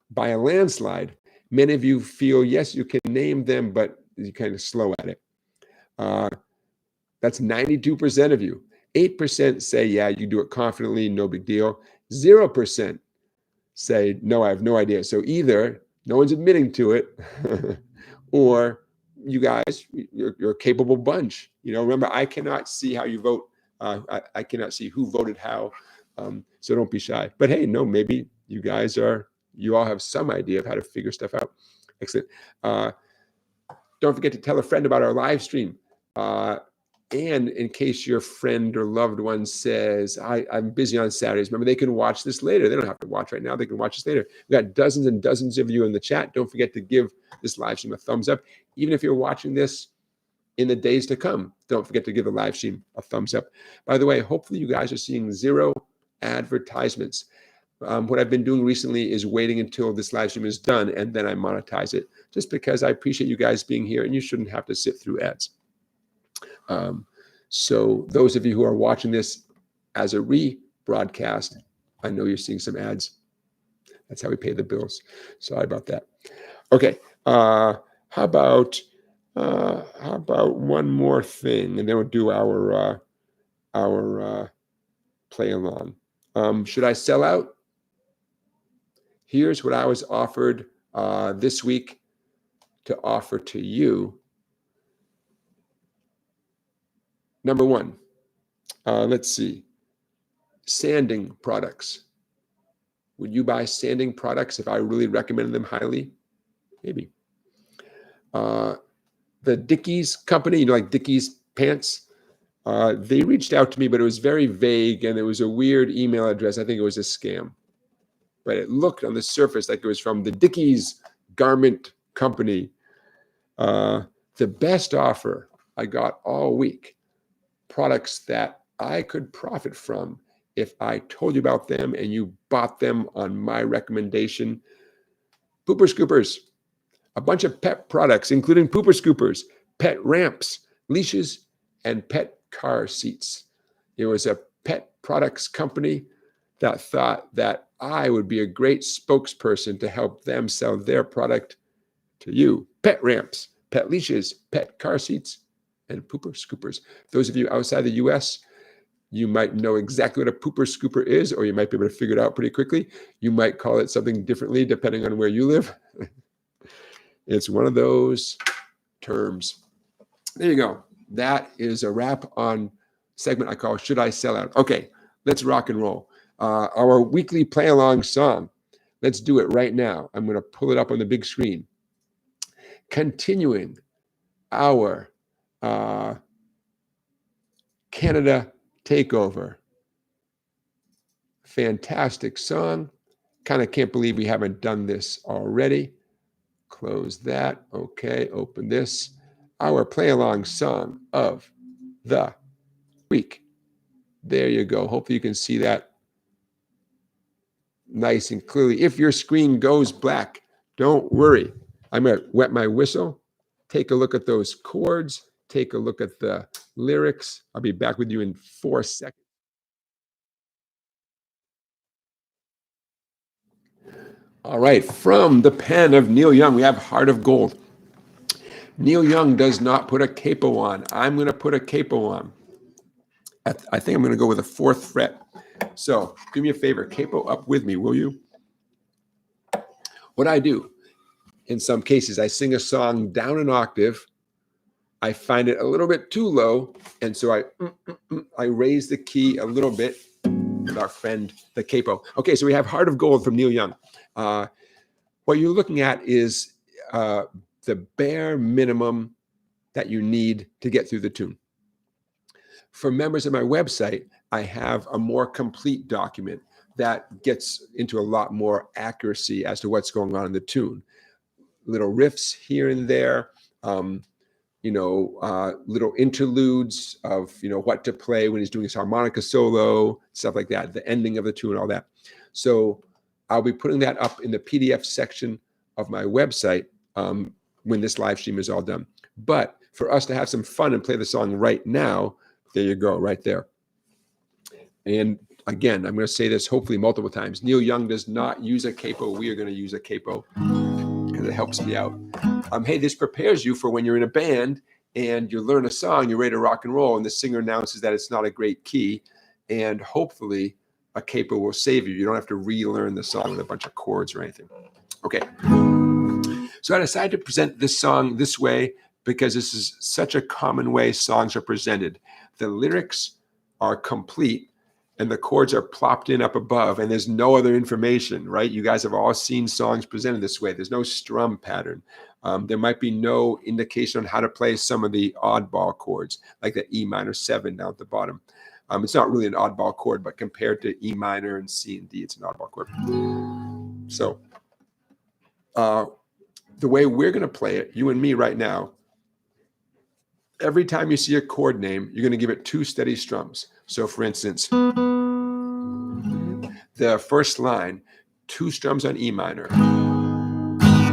Speaker 1: By a landslide, many of you feel, yes, you can name them, but you're kind of slow at it. That's 92% of you. 8% say, yeah, you do it confidently, no big deal. 0% say, no, I have no idea. So either no one's admitting to it, or you guys, you're a capable bunch. Remember, I cannot see how you vote. I cannot see who voted how. So don't be shy. But hey, no, maybe you guys you all have some idea of how to figure stuff out. Excellent. Don't forget to tell a friend about our live stream. And in case your friend or loved one says, I'm busy on Saturdays, remember, they can watch this later. They don't have to watch right now. They can watch this later. We've got dozens and dozens of you in the chat. Don't forget to give this live stream a thumbs up. Even if you're watching this in the days to come, don't forget to give the live stream a thumbs up. By the way, hopefully you guys are seeing 0 advertisements. What I've been doing recently is waiting until this live stream is done, and then I monetize it, just because I appreciate you guys being here, and you shouldn't have to sit through ads. So those of you who are watching this as a rebroadcast, I know you're seeing some ads. That's how we pay the bills. Sorry about that. Okay. How about one more thing, and then we'll do our play along. Should I sell out? Here's what I was offered this week to offer to you. Number 1, let's see, sanding products. Would you buy sanding products if I really recommended them highly? Maybe. The Dickies company, like Dickies pants, they reached out to me, but it was very vague, and it was a weird email address. I think it was a scam. But it looked on the surface like it was from the Dickies garment company. The best offer I got all week, products that I could profit from if I told you about them and you bought them on my recommendation. Pooper Scoopers, a bunch of pet products, including Pooper Scoopers, pet ramps, leashes, and pet car seats. It was a pet products company that thought that I would be a great spokesperson to help them sell their product to you. Pet ramps, pet leashes, pet car seats, and Pooper Scoopers. Those of you outside the US, you might know exactly what a Pooper Scooper is, or you might be able to figure it out pretty quickly. You might call it something differently depending on where you live. It's one of those terms. There you go. That is a wrap on segment I call Should I Sell Out? Okay, let's rock and roll. Our weekly play along song. Let's do it right now. I'm going to pull it up on the big screen. Continuing our Canada Takeover. Fantastic song. Kind of can't believe we haven't done this already. Close that. Okay, open this. Our play along song of the week. There you go. Hopefully you can see that nice and clearly. If your screen goes black, don't worry. I'm going to wet my whistle, take a look at those chords, take a look at the lyrics. I'll be back with you in 4 seconds. All right, from the pen of Neil Young, we have Heart of Gold. Neil Young does not put a capo on. I'm going to put a capo on. I think I'm going to go with a 4th fret. So do me a favor, capo up with me, will you? What I do, in some cases, I sing a song down an octave. I find it a little bit too low, and so I raise the key a little bit with our friend, the capo. Okay, so we have Heart of Gold from Neil Young. What you're looking at is the bare minimum that you need to get through the tune. For members of my website, I have a more complete document that gets into a lot more accuracy as to what's going on in the tune. Little riffs here and there, little interludes of, what to play when he's doing his harmonica solo, stuff like that, the ending of the tune, all that. So I'll be putting that up in the PDF section of my website when this live stream is all done. But for us to have some fun and play the song right now, there you go, right there. And again, I'm going to say this hopefully multiple times. Neil Young does not use a capo. We are going to use a capo because it helps me out. Hey, this prepares you for when you're in a band and you learn a song, you're ready to rock and roll, and the singer announces that it's not a great key, and hopefully a capo will save you. You don't have to relearn the song with a bunch of chords or anything. Okay. So I decided to present this song this way because this is such a common way songs are presented. The lyrics are complete and the chords are plopped in up above and there's no other information, right? You guys have all seen songs presented this way. There's no strum pattern. There might be no indication on how to play some of the oddball chords, like the E minor 7 down at the bottom. It's not really an oddball chord, but compared to E minor and C and D, it's an oddball chord. So the way we're going to play it, you and me right now, every time you see a chord name, you're going to give it 2 steady strums. So for instance, the first line, 2 strums on E minor,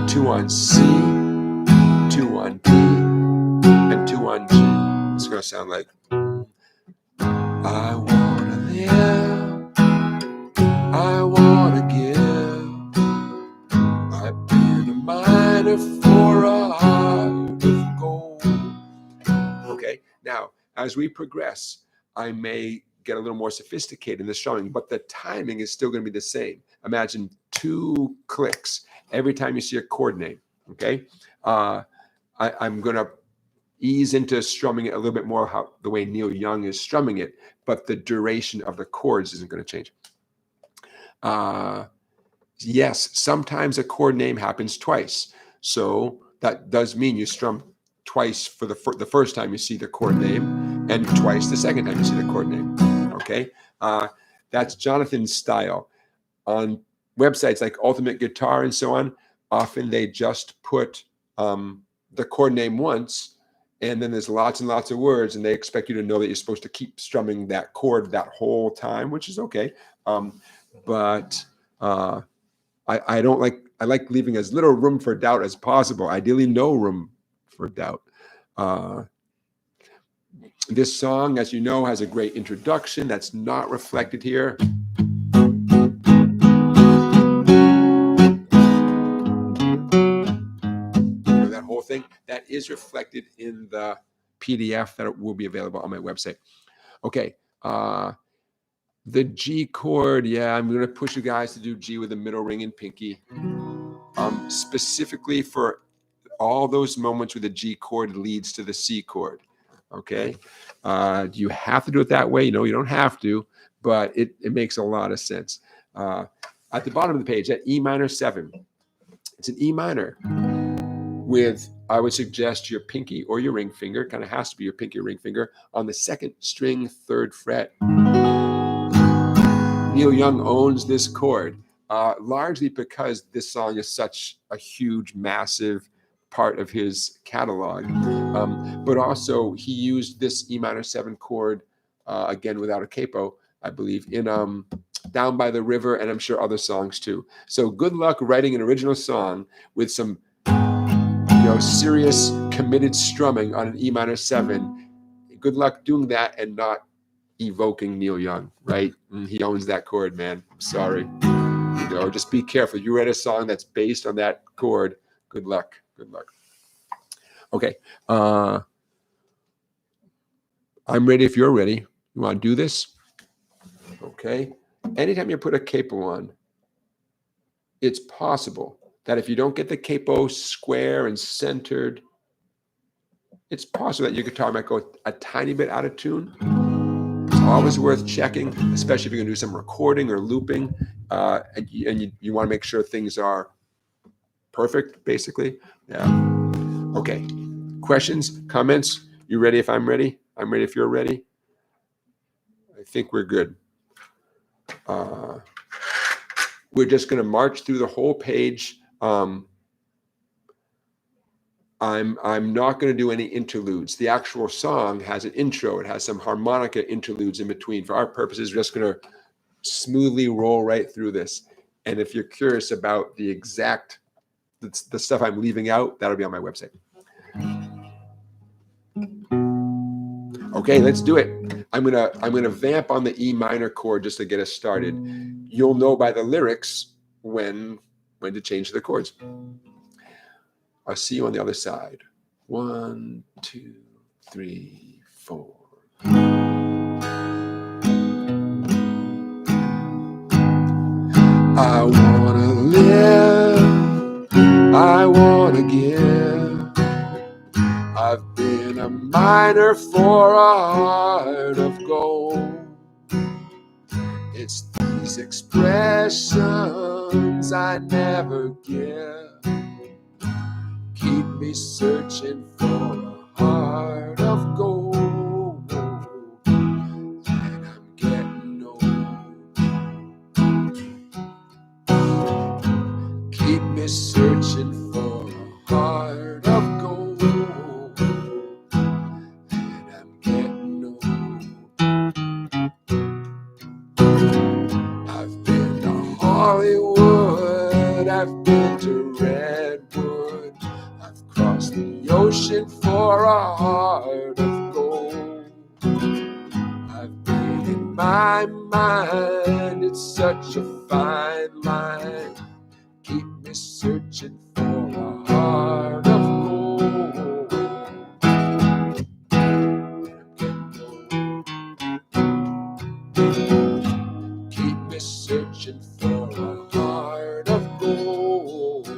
Speaker 1: 2 on C, 2 on D, and 2 on G. It's going to sound like, I want to live, I want to give, I've been a miner for a heart of gold. Okay, now, as we progress, I may get a little more sophisticated in the strumming, but the timing is still going to be the same. Imagine 2 clicks every time you see a chord name, okay? I'm going to ease into strumming it a little bit more the way Neil Young is strumming it, but the duration of the chords isn't going to change. Yes, sometimes a chord name happens twice. So that does mean you strum twice for the first time you see the chord name and twice the second time you see the chord name, okay? That's Jonathan's style. On websites like Ultimate Guitar and so on, often they just put the chord name once and then there's lots and lots of words, and they expect you to know that you're supposed to keep strumming that chord that whole time, which is okay. But I don't like, I like leaving as little room for doubt as possible. Ideally, no room for doubt. This song, as you know, has a great introduction that's not reflected here. That whole thing, that is reflected in the PDF that will be available on my website. Okay, the G chord, yeah, I'm going to push you guys to do G with the middle ring and pinky. Specifically for all those moments where the G chord leads to the C chord. Okay, do you have to do it that way? No, you don't have to, but it makes a lot of sense. At the bottom of the page, at E minor 7, it's an E minor with, I would suggest, your pinky or your ring finger, kind of has to be your pinky or ring finger, on the 2nd string, 3rd fret. Neil Young owns this chord, largely because this song is such a huge, massive part of his catalog. But also, he used this E minor 7 chord, again without a capo, I believe, in Down by the River, and I'm sure other songs too. So good luck writing an original song with some serious, committed strumming on an E minor 7. Good luck doing that and not evoking Neil Young, right? He owns that chord, man. I'm sorry. Just be careful. You write a song that's based on that chord. Good luck. Good luck. Okay. I'm ready if you're ready. You want to do this? Okay. Anytime you put a capo on, it's possible that if you don't get the capo square and centered, it's possible that your guitar might go a tiny bit out of tune. It's always worth checking, especially if you're going to do some recording or looping, and you want to make sure things are perfect, basically. Yeah. Okay. Questions, comments? You ready if I'm ready? I'm ready if you're ready. I think we're good. We're just going to march through the whole page. I'm not going to do any interludes. The actual song has an intro. It has some harmonica interludes in between. For our purposes, we're just going to smoothly roll right through this. And if you're curious about the exact, the stuff I'm leaving out, that'll be on my website. Okay, let's do it. I'm gonna vamp on the E minor chord just to get us started. You'll know by the lyrics when to change the chords. I'll see you on the other side. 1, 2, 3, 4. I wanna live, I wanna give. I've been a miner for a heart of gold. It's these expressions I never give. Keep me searching for a heart of gold. And I'm getting old. Keep me searching for a heart of gold. And I'm getting old. I've been to Hollywood, I've been to Redwood, I've crossed the ocean for a heart of gold. I've been in my mind, it's such a fine line. Keep me searching for a heart of gold. Keep me searching for a heart of gold.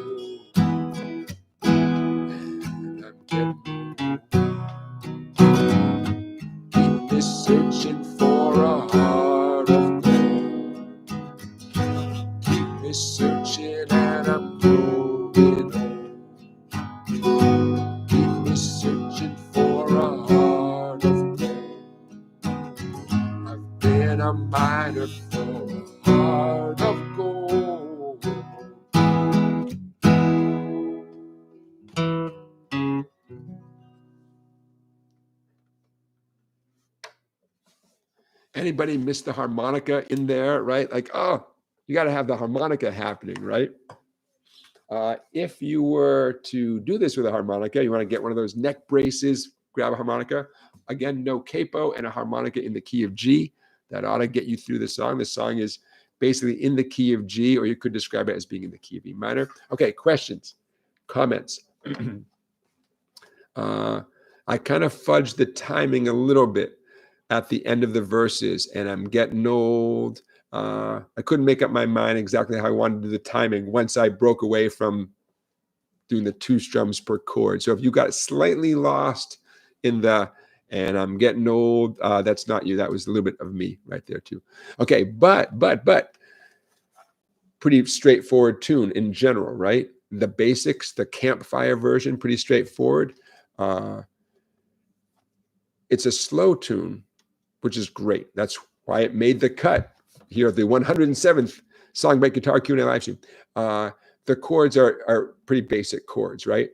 Speaker 1: And I'm getting old. Keep me searching for a heart of gold. Keep me searching and I'm growing old. Keep me searching for a heart of gold. I've been a miner for a heart of gold. Anybody miss the harmonica in there, right? Like, oh, you got to have the harmonica happening, right? If you were to do this with a harmonica, you want to get one of those neck braces, grab a harmonica. Again, no capo and a harmonica in the key of G. That ought to get you through the song. The song is basically in the key of G, or you could describe it as being in the key of E minor. Okay, questions, comments. I kind of fudged the timing a little bit at the end of the verses, and I'm getting old. I couldn't make up my mind exactly how I wanted to do the timing once I broke away from doing the 2 strums per chord. So if you got slightly lost in the, and I'm getting old, that's not you. That was a little bit of me right there too. Okay, but pretty straightforward tune in general, right? The basics, the campfire version, pretty straightforward. It's a slow tune, which is great. That's why it made the cut here, the 107th SongBike Guitar Q&A Livestream. The chords are pretty basic chords, right?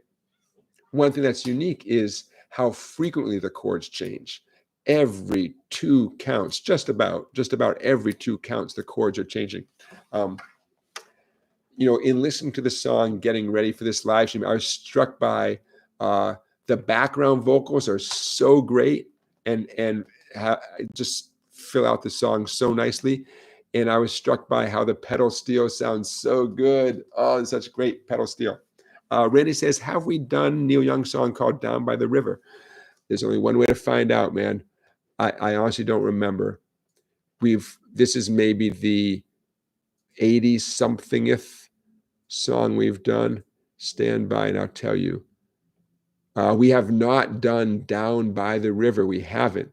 Speaker 1: One thing that's unique is how frequently the chords change. Every 2 counts, just about every 2 counts, the chords are changing. You know, in listening to the song, getting ready for this live stream, I was struck by the background vocals are so great and just fill out the song so nicely. And I was struck by how the pedal steel sounds so good. Oh, it's such great pedal steel. Randy says, have we done Neil Young's song called Down by the River? There's only one way to find out, man. I honestly don't remember. This is maybe the 80-somethingth song we've done. Stand by and I'll tell you. We have not done Down by the River. We haven't.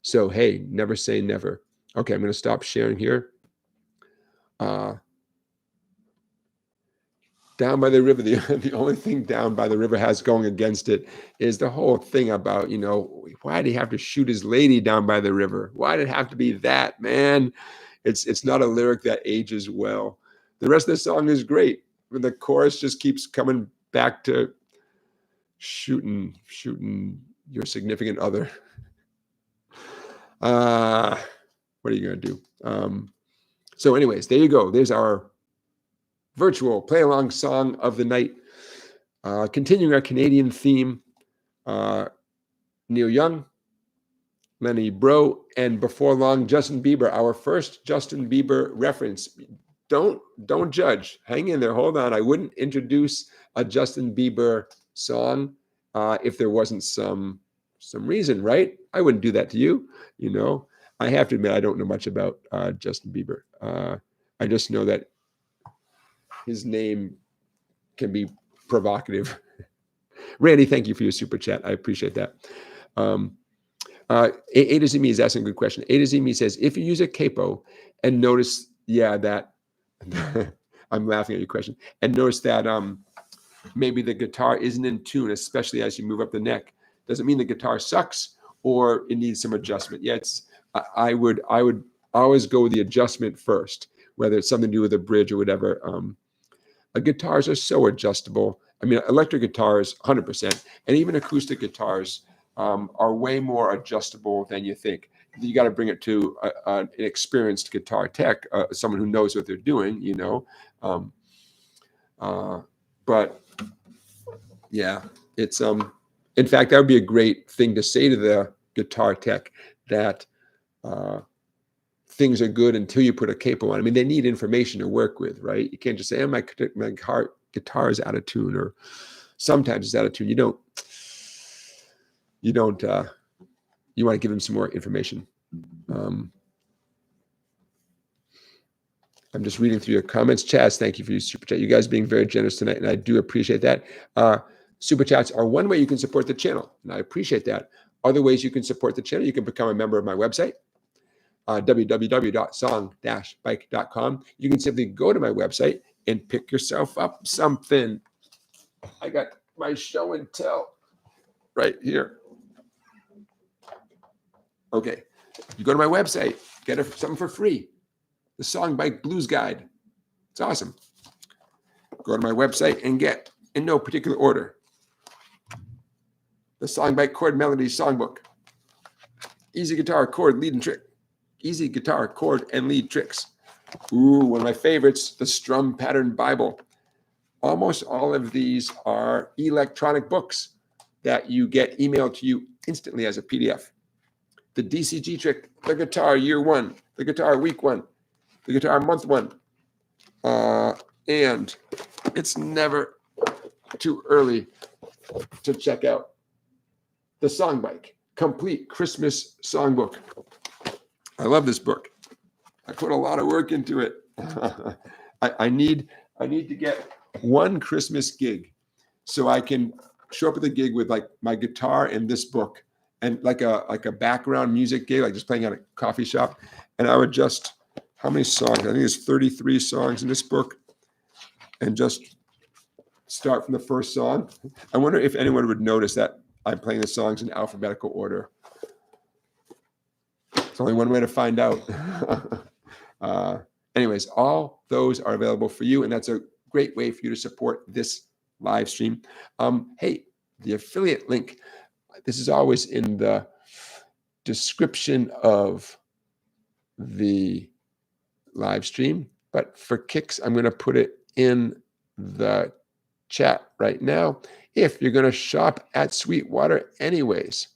Speaker 1: So, hey, never say never. Okay, I'm going to stop sharing here. Down by the River, the only thing Down by the River has going against it is the whole thing about, you know, why did he have to shoot his lady down by the river? Why did it have to be that, man? It's not a lyric that ages well. The rest of the song is great. The chorus just keeps coming back to shooting your significant other. What are you going to do? So anyways, there you go. There's our virtual play-along song of the night. Continuing our Canadian theme, Neil Young, Lenny, Breau, and before long, Justin Bieber, our first Justin Bieber reference. Don't judge. Hang in there. Hold on. I wouldn't introduce a Justin Bieber song if there wasn't some reason, right? I wouldn't do that to you. You know, I have to admit I don't know much about Justin Bieber. I just know that his name can be provocative. Randy, thank you for your super chat. I appreciate that. A to Z Me is asking a good question. A to Z Me says, if you use a capo and notice, that I'm laughing at your question, and notice that maybe the guitar isn't in tune, especially as you move up the neck, doesn't mean the guitar sucks or it needs some adjustment. Yeah, I would always go with the adjustment first, whether it's something to do with a bridge or whatever. Guitars are so adjustable. I mean, electric guitars, 100%, and even acoustic guitars are way more adjustable than you think. You got to bring it to an experienced guitar tech, someone who knows what they're doing, you know. But yeah, it's in fact, that would be a great thing to say to the guitar tech, that things are good until you put a capo on. I mean, they need information to work with, right? You can't just say, oh, my guitar is out of tune, or sometimes it's out of tune. You want to give them some more information. I'm just reading through your comments. Chaz, thank you for your super chat. You guys being very generous tonight, and I do appreciate that. Super chats are one way you can support the channel, and I appreciate that. Other ways you can support the channel, you can become a member of my website, www.song-bike.com. You can simply go to my website and pick yourself up something. I got my show and tell right here. Okay, you go to my website, get something for free. The SongBike Blues Guide. It's awesome. Go to my website and get, in no particular order, the SongBike Chord-Melody Songbook. Easy guitar chord lead and trick. Easy Guitar Chord and Lead Tricks. Ooh, one of my favorites, the Strum Pattern Bible. Almost all of these are electronic books that you get emailed to you instantly as a PDF. The DCG trick, the guitar year 1, the guitar week 1, the guitar month 1. And it's never too early to check out the SongBike Complete Christmas Songbook. I love this book. I put a lot of work into it. I need to get one Christmas gig so I can show up at the gig with like my guitar and this book and like a background music gig, like just playing at a coffee shop. And I would just, how many songs? I think there's 33 songs in this book, and just start from the first song. I wonder if anyone would notice that I'm playing the songs in alphabetical order. It's only one way to find out. Anyways, all those are available for you, and that's a great way for you to support this live stream. Hey, the affiliate link, this is always in the description of the live stream, but for kicks, I'm going to put it in the chat right now. If you're going to shop at Sweetwater anyways,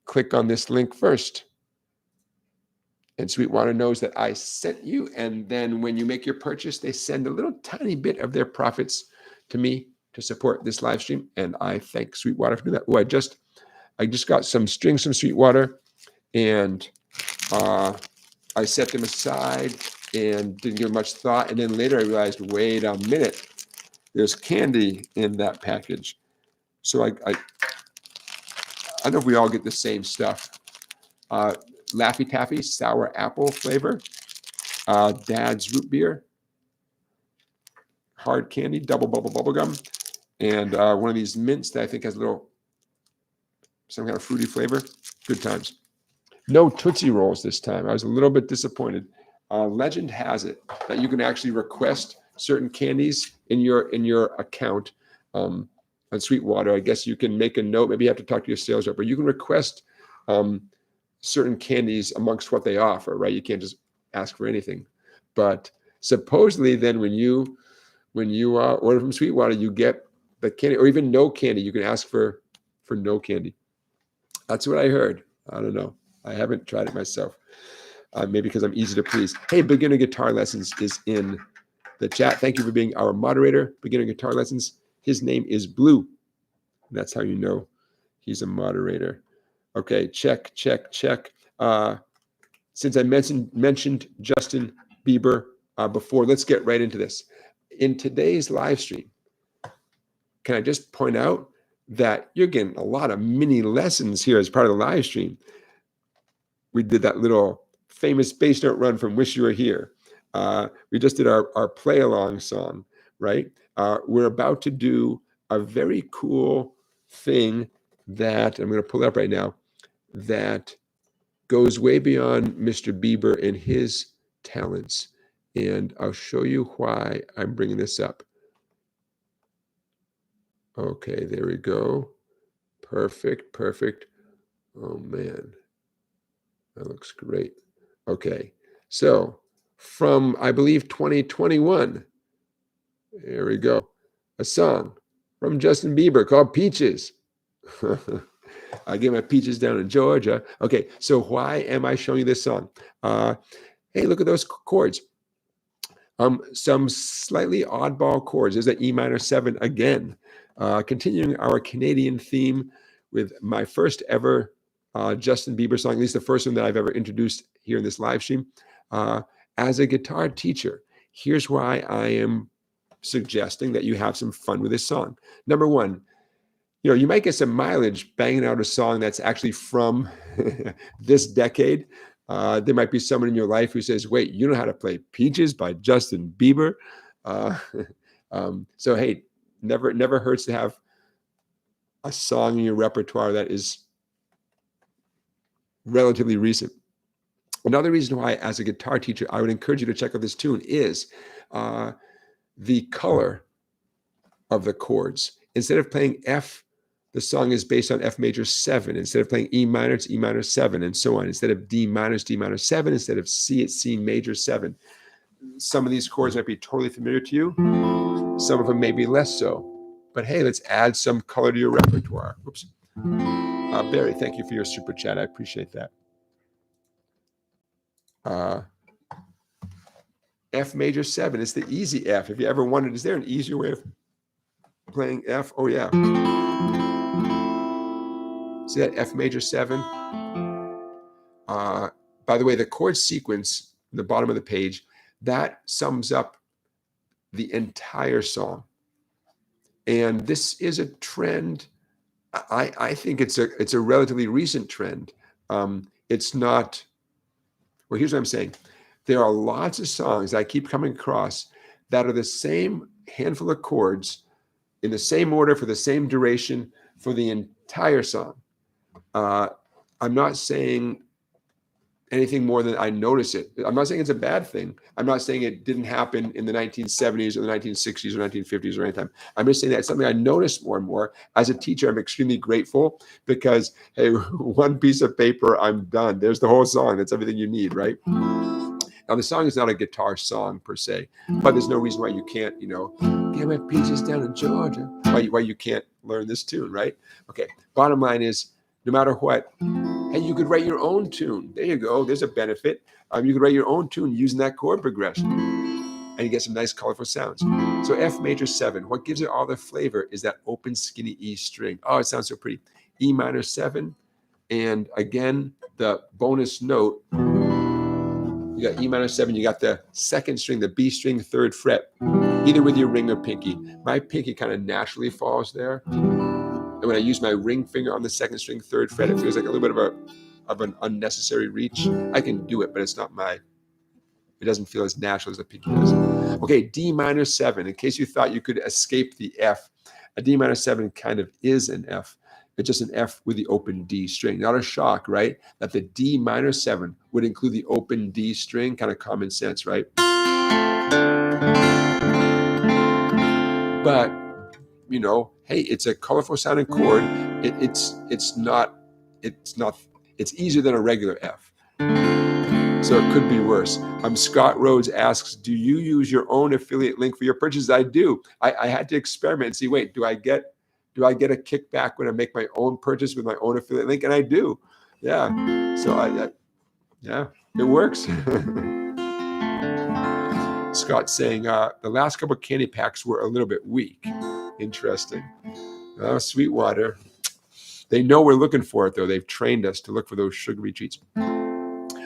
Speaker 1: click on this link first. And Sweetwater knows that I sent you, and then when you make your purchase, they send a little tiny bit of their profits to me to support this live stream, and I thank Sweetwater for doing that. Oh, I just got some strings from Sweetwater, and I set them aside and didn't give much thought, and then later I realized, wait a minute, there's candy in that package. So I don't know if we all get the same stuff. Laffy Taffy sour apple flavor, Dad's root beer, hard candy, double bubble gum, and one of these mints that I think has some kind of fruity flavor. Good times. No Tootsie Rolls this time. I was a little bit disappointed. Legend has it that you can actually request certain candies in your account on Sweetwater. I guess you can make a note. Maybe you have to talk to your sales rep, but you can request certain candies amongst what they offer, right? You can't just ask for anything. But supposedly then when you order from Sweetwater, you get the candy, or even no candy. You can ask for no candy. That's what I heard. I don't know. I haven't tried it myself. Maybe because I'm easy to please. Hey, Beginner Guitar Lessons is in the chat. Thank you for being our moderator. Beginner Guitar Lessons. His name is Blue. That's how you know he's a moderator. Okay, check. Since I mentioned Justin Bieber before, let's get right into this. In today's live stream, can I just point out that you're getting a lot of mini lessons here as part of the live stream. We did that little famous bass note run from Wish You Were Here. We just did our play along song, right? We're about to do a very cool thing that I'm going to pull it up right now, that goes way beyond Mr. Bieber and his talents. And I'll show you why I'm bringing this up. Okay, there we go. Perfect. Oh, man. That looks great. Okay, so from, I believe, 2021, there we go. A song from Justin Bieber called Peaches. I get my peaches down in Georgia. Okay, so why am I showing you this song? Hey, look at those chords. Some slightly oddball chords. There's an E minor 7 again. Continuing our Canadian theme with my first ever Justin Bieber song, at least the first one that I've ever introduced here in this live stream. As a guitar teacher, here's why I am suggesting that you have some fun with this song. Number one, you might get some mileage banging out a song that's actually from this decade. There might be someone in your life who says, wait, you know how to play Peaches by Justin Bieber? So, hey, never hurts to have a song in your repertoire that is relatively recent. Another reason why, as a guitar teacher, I would encourage you to check out this tune is the color of the chords. Instead of playing F the song is based on F major 7. Instead of playing E minor, it's E minor 7, and so on. Instead of D minor, it's D minor 7. Instead of C, it's C major 7. Some of these chords might be totally familiar to you. Some of them may be less so. But hey, let's add some color to your repertoire. Oops. Barry, thank you for your super chat. I appreciate that. F major 7 is the easy F. If you ever wondered, is there an easier way of playing F? Oh, yeah. See that F major 7? By the way, the chord sequence at the bottom of the page, that sums up the entire song. And this is a trend. I think it's a relatively recent trend. It's not, well, here's what I'm saying. There are lots of songs I keep coming across that are the same handful of chords in the same order for the same duration for the entire song. I'm not saying anything more than I notice it. I'm not saying it's a bad thing. I'm not saying it didn't happen in the 1970s or the 1960s or 1950s or anytime. I'm just saying that it's something I notice more and more. As a teacher, I'm extremely grateful because, hey, one piece of paper, I'm done. There's the whole song. That's everything you need, right? Now, the song is not a guitar song per se, but there's no reason why you can't, get my peaches down in Georgia, why you can't learn this tune, right? Okay, bottom line is, no matter what, hey, you could write your own tune. There you go. There's a benefit. You could write your own tune using that chord progression, and you get some nice, colorful sounds. So F major 7, what gives it all the flavor is that open, skinny E string. Oh, it sounds so pretty. E minor 7, and again, the bonus note, you got E minor 7, you got the second string, the B string, 3rd fret, either with your ring or pinky. My pinky kind of naturally falls there. And when I use my ring finger on the 2nd string, 3rd fret, it feels like a little bit of an unnecessary reach. I can do it, but it's not it doesn't feel as natural as the pinky does. Okay, D minor 7. In case you thought you could escape the F, a D minor 7 kind of is an F. It's just an F with the open D string. Not a shock, right? That the D minor 7 would include the open D string, kind of common sense, right? But, hey, it's a colorful sounding chord. It's easier than a regular F. So it could be worse. Scott Rhodes asks, do you use your own affiliate link for your purchases? I do. I had to experiment and see, wait, do I get a kickback when I make my own purchase with my own affiliate link? And I do. Yeah. So yeah, it works. Scott's saying the last couple of candy packs were a little bit weak. Interesting. Sweetwater. They know we're looking for it, though. They've trained us to look for those sugary treats.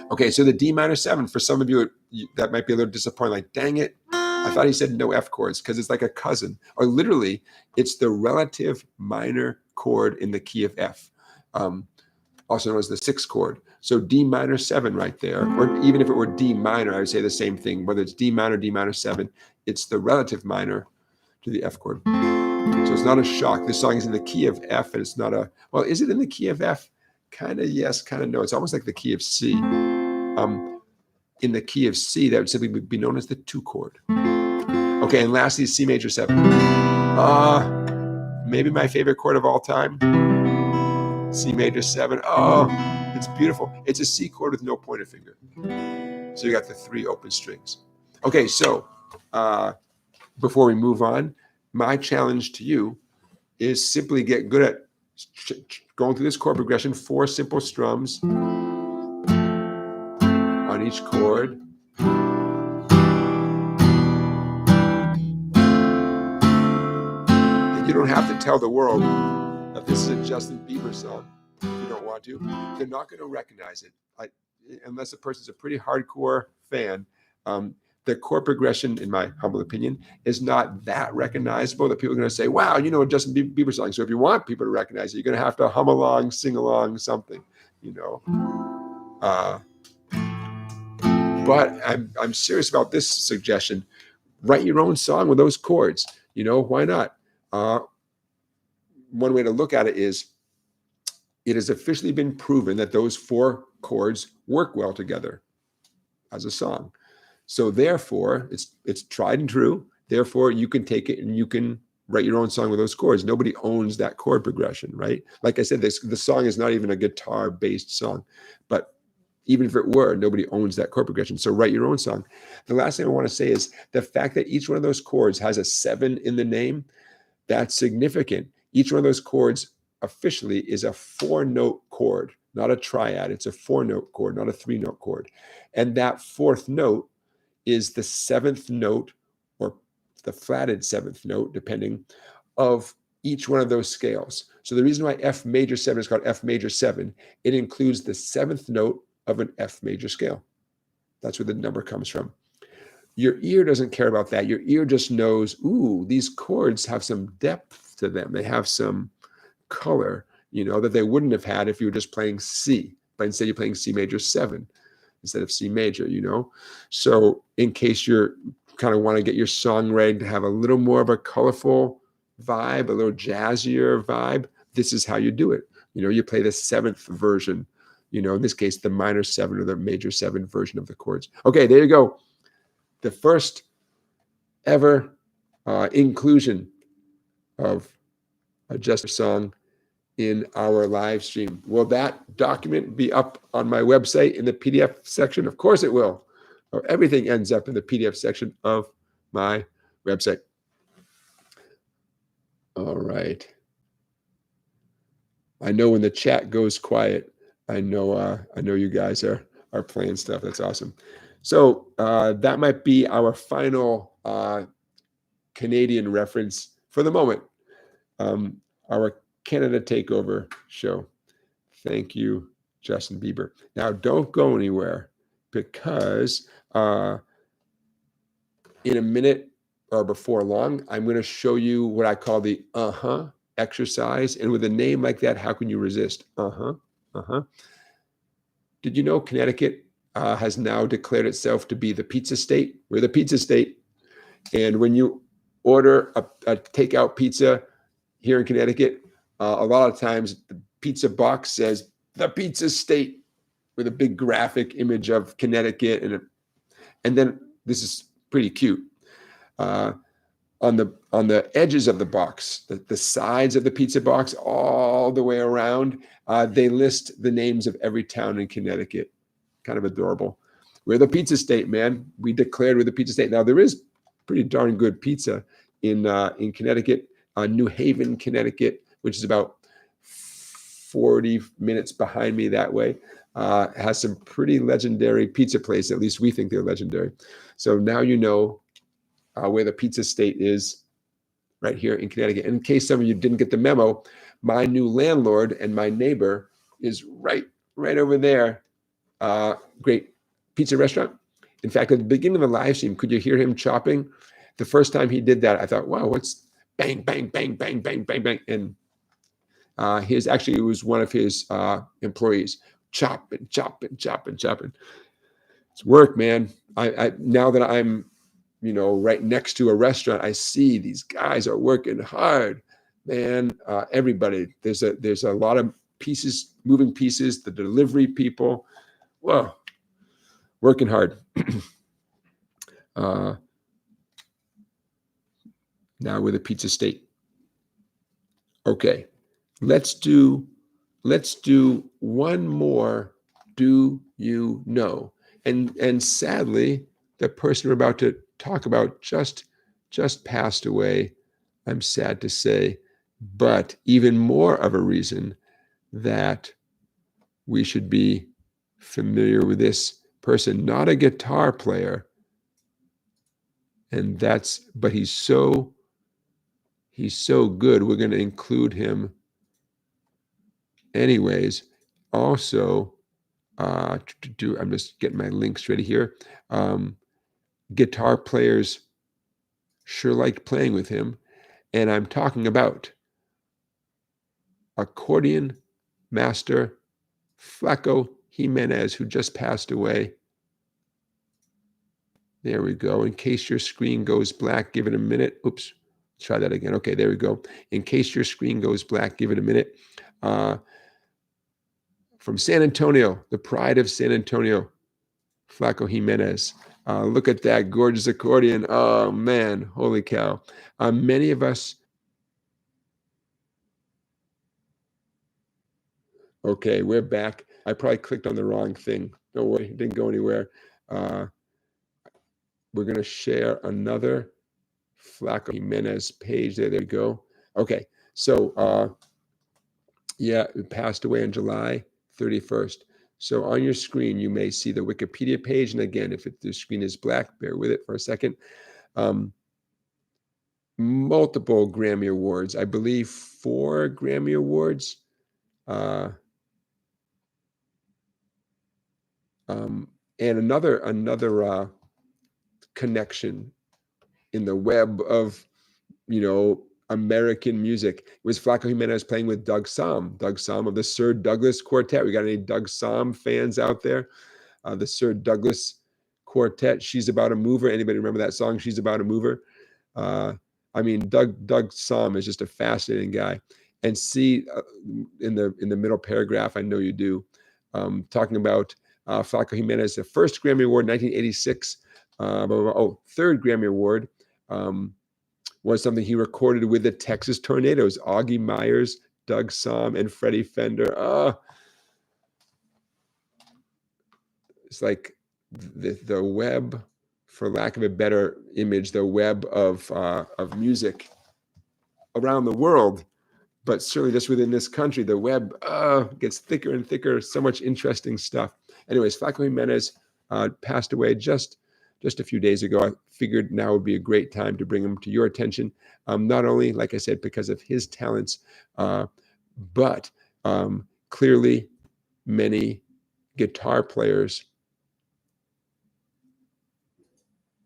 Speaker 1: Okay, so the D minor 7, for some of you, that might be a little disappointing. Like, dang it, I thought he said no F chords, because it's like a cousin. Or literally, it's the relative minor chord in the key of F, also known as the 6th chord. So D minor 7 right there, or even if it were D minor, I would say the same thing. Whether it's D minor 7, it's the relative minor to the F chord. So it's not a shock. This song is in the key of F, and it's not well, is it in the key of F? Kind of yes, kind of no. It's almost like the key of C. In the key of C, that would simply be known as the 2 chord. Okay, and lastly, C major 7. Maybe my favorite chord of all time. C major 7. Oh, it's beautiful. It's a C chord with no pointer finger. So you got the 3 open strings. Okay, so before we move on, my challenge to you is simply get good at going through this chord progression, 4 simple strums on each chord. And you don't have to tell the world that this is a Justin Bieber song if you don't want to. They're not going to recognize it unless the person's a pretty hardcore fan. The chord progression, in my humble opinion, is not that recognizable that people are going to say, wow, a Justin Bieber song. So if you want people to recognize it, you're going to have to hum along, sing along, something, But I'm serious about this suggestion. Write your own song with those chords. Why not? One way to look at it is, it has officially been proven that those 4 chords work well together as a song. So therefore, it's tried and true. Therefore, you can take it and you can write your own song with those chords. Nobody owns that chord progression, right? Like I said, the song is not even a guitar-based song, but even if it were, nobody owns that chord progression. So write your own song. The last thing I want to say is the fact that each one of those chords has a 7 in the name, that's significant. Each one of those chords officially is a 4-note chord, not a triad. It's a 4-note chord, not a 3-note chord. And that 4th note is the 7th note or the flatted 7th note, depending, of each one of those scales. So the reason why F major 7 is called F major 7, it includes the 7th note of an F major scale. That's where the number comes from. Your ear doesn't care about that. Your ear just knows, ooh, these chords have some depth to them. They have some color, you know, that they wouldn't have had if you were just playing C, but instead you're playing C major 7 instead of C major, you know. So in case you're kind of want to get your song ready to have a little more of a colorful vibe, a little jazzier vibe, this is how you do it. You know, you play the 7th version, you know, in this case, the minor 7 or the major 7 version of the chords. Okay, there you go. The first ever inclusion of a Just song in our live stream. Will that document be up on my website in the PDF section? Of course it will. Or everything ends up in the PDF section of my website. All right. I know when the chat goes quiet, I know you guys are playing stuff. That's awesome. So that might be our final Canadian reference for the moment. Our Canada Takeover show. Thank you, Justin Bieber. Now, don't go anywhere, because in a minute or before long, I'm going to show you what I call the exercise. And with a name like that, how can you resist? Did you know Connecticut has now declared itself to be the pizza state? We're the pizza state. And when you order a takeout pizza here in Connecticut, a lot of times the pizza box says the pizza state with a big graphic image of Connecticut. And then this is pretty cute. On the edges of the box, the sides of the pizza box, all the way around, they list the names of every town in Connecticut. Kind of adorable. We're the pizza state, man. We declared we're the pizza state. Now, there is pretty darn good pizza in Connecticut, New Haven, Connecticut, which is about 40 minutes behind me that way. Has some pretty legendary pizza places. At least we think they're legendary. So now you know where the pizza state is, right here in Connecticut. And in case some of you didn't get the memo, my new landlord and my neighbor is right over there. Great pizza restaurant. In fact, at the beginning of the live stream, could you hear him chopping? The first time he did that, I thought, wow, what's bang, bang, bang, bang, bang, bang, bang. And it was one of his employees, chopping. It's work, man. I now that I'm, right next to a restaurant, I see these guys are working hard, man. Everybody, there's a lot of pieces, moving pieces, the delivery people, whoa, working hard. Now with a pizza state. Okay, let's do one more. Do you know? And sadly, the person we're about to talk about just passed away. I'm sad to say, but even more of a reason that we should be familiar with this person. Not a guitar player, but he's so good. We're going to include him anyways. Also, I'm just getting my links ready here. Guitar players sure liked playing with him. And I'm talking about accordion master Flaco Jimenez, who just passed away. There we go. In case your screen goes black, give it a minute. Oops, try that again. Okay, there we go. In case your screen goes black, give it a minute. From San Antonio, the pride of San Antonio, Flaco Jimenez. Look at that gorgeous accordion. Oh, man, holy cow. Many of us Okay, we're back. I probably clicked on the wrong thing. Don't worry, it didn't go anywhere. We're going to share another Flaco Jimenez page. There we go. Okay, so yeah, it passed away on July 31st. So on your screen, you may see the Wikipedia page. And again, if the screen is black, bear with it for a second. Multiple Grammy Awards. I believe 4 Grammy Awards. And another connection in the web of, American music. It was Flaco Jimenez playing with Doug Sahm of the Sir Douglas Quartet. We got any Doug Sahm fans out there? The Sir Douglas Quartet, She's About a Mover. Anybody remember that song, She's About a Mover? I mean, Doug Sahm is just a fascinating guy. And see in the middle paragraph, I know you do, talking about Flaco Jimenez, the first Grammy Award, 1986. Third Grammy Award was something he recorded with the Texas Tornadoes, Augie Myers, Doug Sahm, and Freddie Fender. It's like the web, for lack of a better image, the web of music around the world, but certainly just within this country, the web gets thicker and thicker. So much interesting stuff. Anyways, Flaco Jimenez passed away just a few days ago. I figured now would be a great time to bring him to your attention, not only, like I said, because of his talents, but clearly many guitar players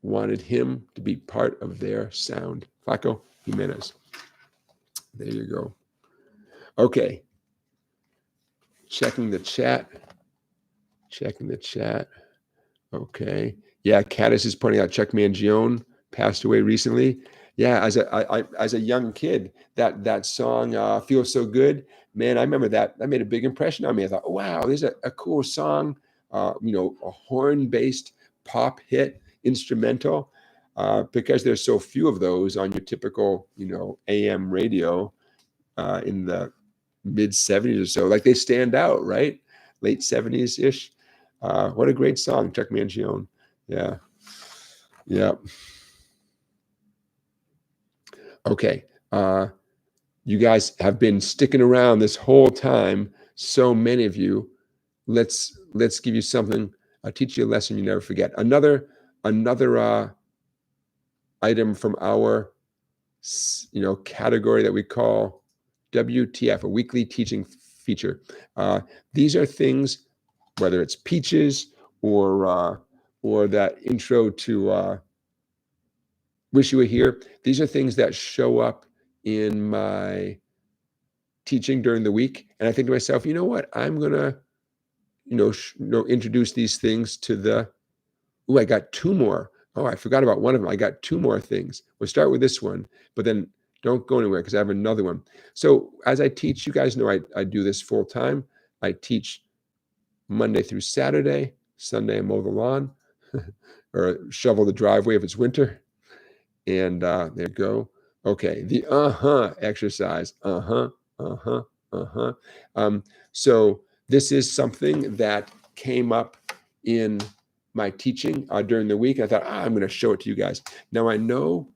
Speaker 1: wanted him to be part of their sound. Flaco Jimenez. There you go. Okay. Checking the chat. Okay. Yeah, Caddis is pointing out Chuck Mangione passed away recently. Yeah, as a young kid, that song "Feels So Good," man, I remember that. That made a big impression on me. I thought, oh, wow, there's a cool song, a horn-based pop hit instrumental, because there's so few of those on your typical, AM radio in the mid 70s or so. Like, they stand out, right? Late 70s ish. What a great song, Chuck Mangione. Yeah. Okay. You guys have been sticking around this whole time. So many of you. Let's give you something. I'll teach you a lesson you never forget. Another item from our category that we call WTF, a weekly teaching feature. These are things, whether it's Peaches or that intro to Wish You Were Here. These are things that show up in my teaching during the week, and I think to myself, you know what? I'm gonna, introduce these things to the. Oh, I got 2 more. Oh, I forgot about one of them. I got 2 more things. We'll start with this one, but then don't go anywhere because I have another one. So as I teach, you guys know I do this full time. I teach Monday through Saturday. Sunday I mow the lawn or shovel the driveway if it's winter. And there you go. Okay, the exercise. So this is something that came up in my teaching during the week. I thought, I'm going to show it to you guys. Now, I know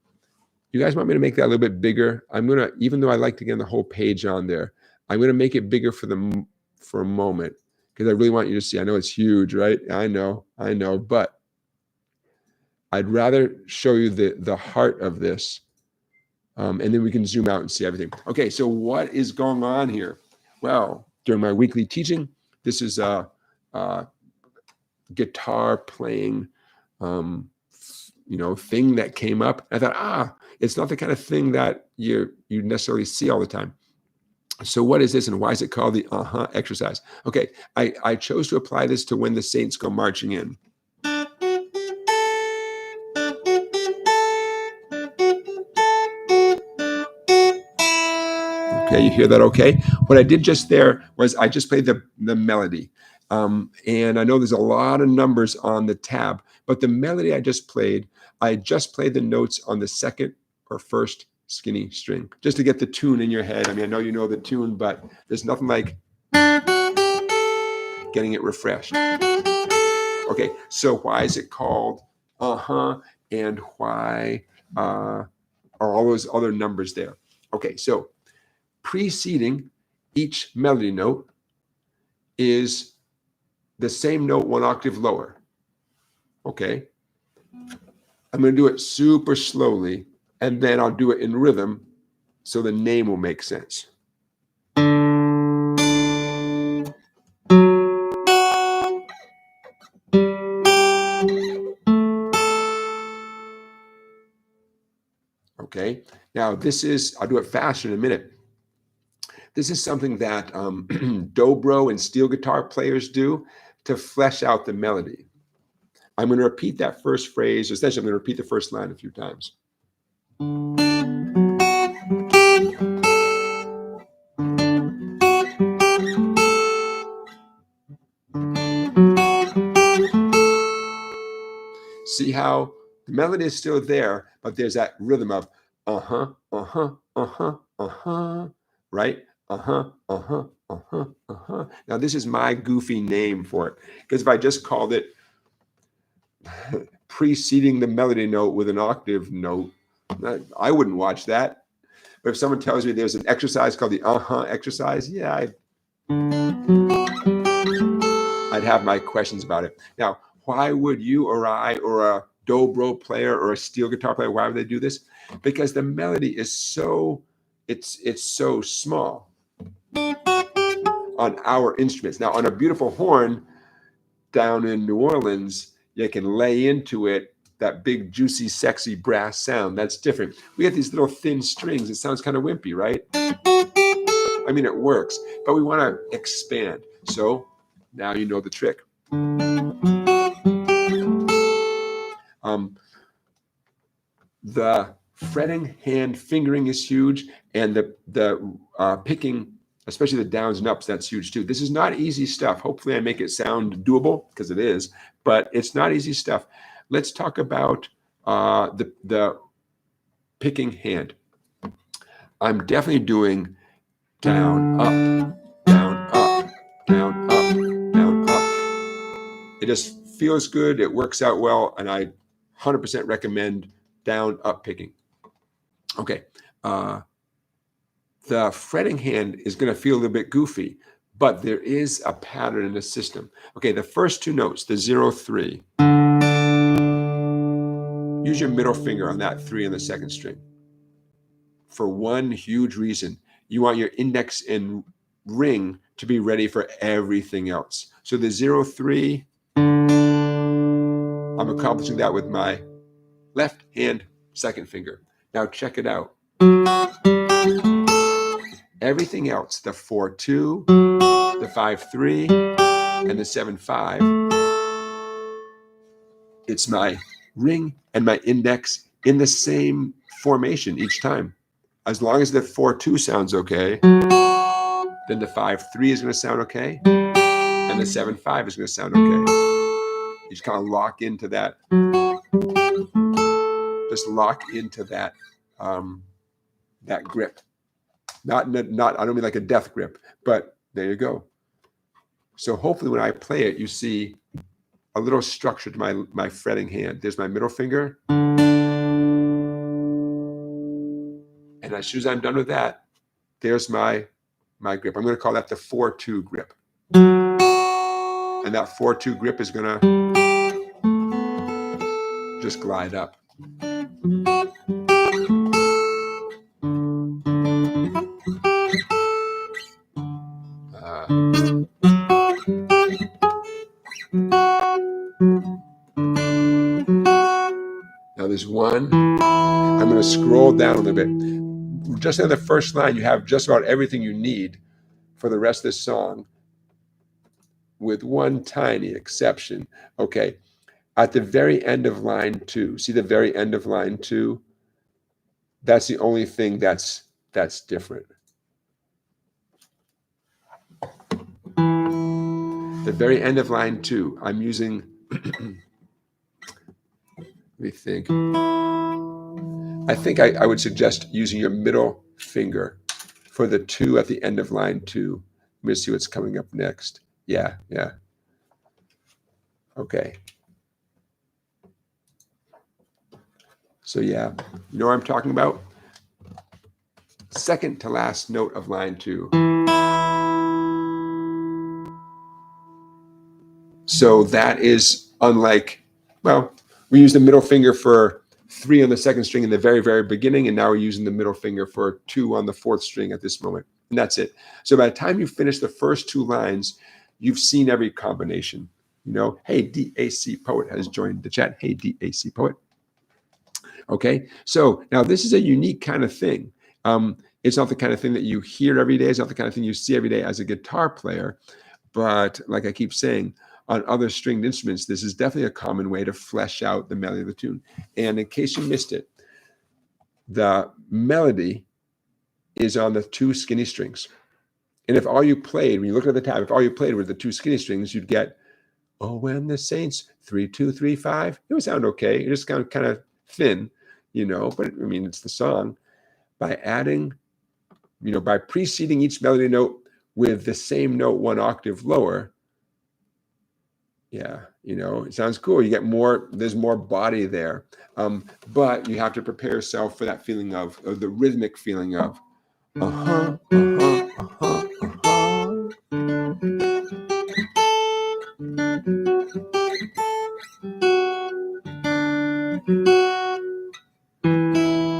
Speaker 1: you guys want me to make that a little bit bigger. I'm going to, even though I like to get the whole page on there, I'm going to make it bigger for a moment because I really want you to see. I know it's huge, right? I know, but I'd rather show you the heart of this, and then we can zoom out and see everything. Okay, so what is going on here? Well, during my weekly teaching, this is a guitar playing thing that came up. I thought, it's not the kind of thing that you necessarily see all the time. So what is this, and why is it called the exercise? Okay, I chose to apply this to When the Saints Go Marching In. Okay, you hear that okay? What I did just there was I just played the melody. And I know there's a lot of numbers on the tab, but the melody I just played the notes on the second or first skinny string, just to get the tune in your head. I mean, I know you know the tune, but there's nothing like getting it refreshed. Okay, so why is it called and why are all those other numbers there? Okay, so preceding each melody note is the same note 1 octave lower. Okay, I'm going to do it super slowly, and then I'll do it in rhythm so the name will make sense. Okay, now this is, I'll do it faster in a minute. This is something that dobro and steel guitar players do to flesh out the melody. I'm going to repeat that first phrase, essentially I'm going to repeat the first line a few times. See how the melody is still there, but there's that rhythm of right? Now this is my goofy name for it, because if I just called it preceding the melody note with an octave note, I wouldn't watch that. But if someone tells me there's an exercise called the exercise, yeah, I'd have my questions about it. Now, why would you or I or a dobro player or a steel guitar player, why would they do this? Because the melody is so, it's so small on our instruments. Now, on a beautiful horn down in New Orleans, you can lay into it that big, juicy, sexy brass sound. That's different. We have these little thin strings. It sounds kind of wimpy, right? I mean, it works, but we want to expand. So now you know the trick. The fretting, hand fingering is huge, and the picking, especially the downs and ups, that's huge too. This is not easy stuff. Hopefully I make it sound doable, because it is, but it's not easy stuff. Let's talk about the picking hand. I'm definitely doing down, up, down, up, down, up, down, up. It just feels good. It works out well, and I 100% recommend down, up picking. Okay, the fretting hand is going to feel a little bit goofy, but there is a pattern in the system. Okay, the first two notes, the 0, 3. Use your middle finger on that 3 on the second string. For one huge reason, you want your index and ring to be ready for everything else. So the 0, 3, I'm accomplishing that with my left hand second finger. Now check it out. Everything else, the 4, 2, the 5, 3, and the 7, 5, it's my ring and my index in the same formation each time. As long as the 4, 2 sounds okay, then the 5, 3 is going to sound okay, and the 7, 5 is going to sound okay. You just kind of lock into that. Just lock into that that grip. Not I don't mean like a death grip, but there you go. So hopefully when I play it, you see a little structure to my fretting hand. There's my middle finger. And as soon as I'm done with that, there's my grip. I'm going to call that the 4, 2 grip. And that 4, 2 grip is going to just glide up. Now there's one. I'm going to scroll down a little bit. Just in the first line, you have just about everything you need for the rest of the song, with one tiny exception. Okay, at the very end of line 2, see the very end of line 2? That's the only thing that's different. The very end of line 2, I'm using, let me think. I think I would suggest using your middle finger for the 2 at the end of line 2. Let me see what's coming up next. Yeah. Okay. So yeah, you know what I'm talking about? Second to last note of line 2. So that is unlike, well, we use the middle finger for 3 on the second string in the very, very beginning, and now we're using the middle finger for 2 on the 4th string at this moment. And that's it. So by the time you finish the first 2 lines, you've seen every combination. You know, hey, DAC Poet has joined the chat. Hey, DAC Poet. Okay, so now this is a unique kind of thing. It's not the kind of thing that you hear every day. It's not the kind of thing you see every day as a guitar player. But like I keep saying, on other stringed instruments, this is definitely a common way to flesh out the melody of the tune. And in case you missed it, the melody is on the 2 skinny strings. And if all you played, when you look at the tab, if all you played were the 2 skinny strings, you'd get, oh, when the saints 3, 2, 3, 5. It would sound okay. It just kind of thin, you know, but I mean, it's the song. By adding, you know, by preceding each melody note with the same note 1 octave lower, yeah, you know, it sounds cool. You get more, there's more body there. But you have to prepare yourself for that feeling of the rhythmic feeling of, uh-huh, uh-huh, uh-huh, uh-huh.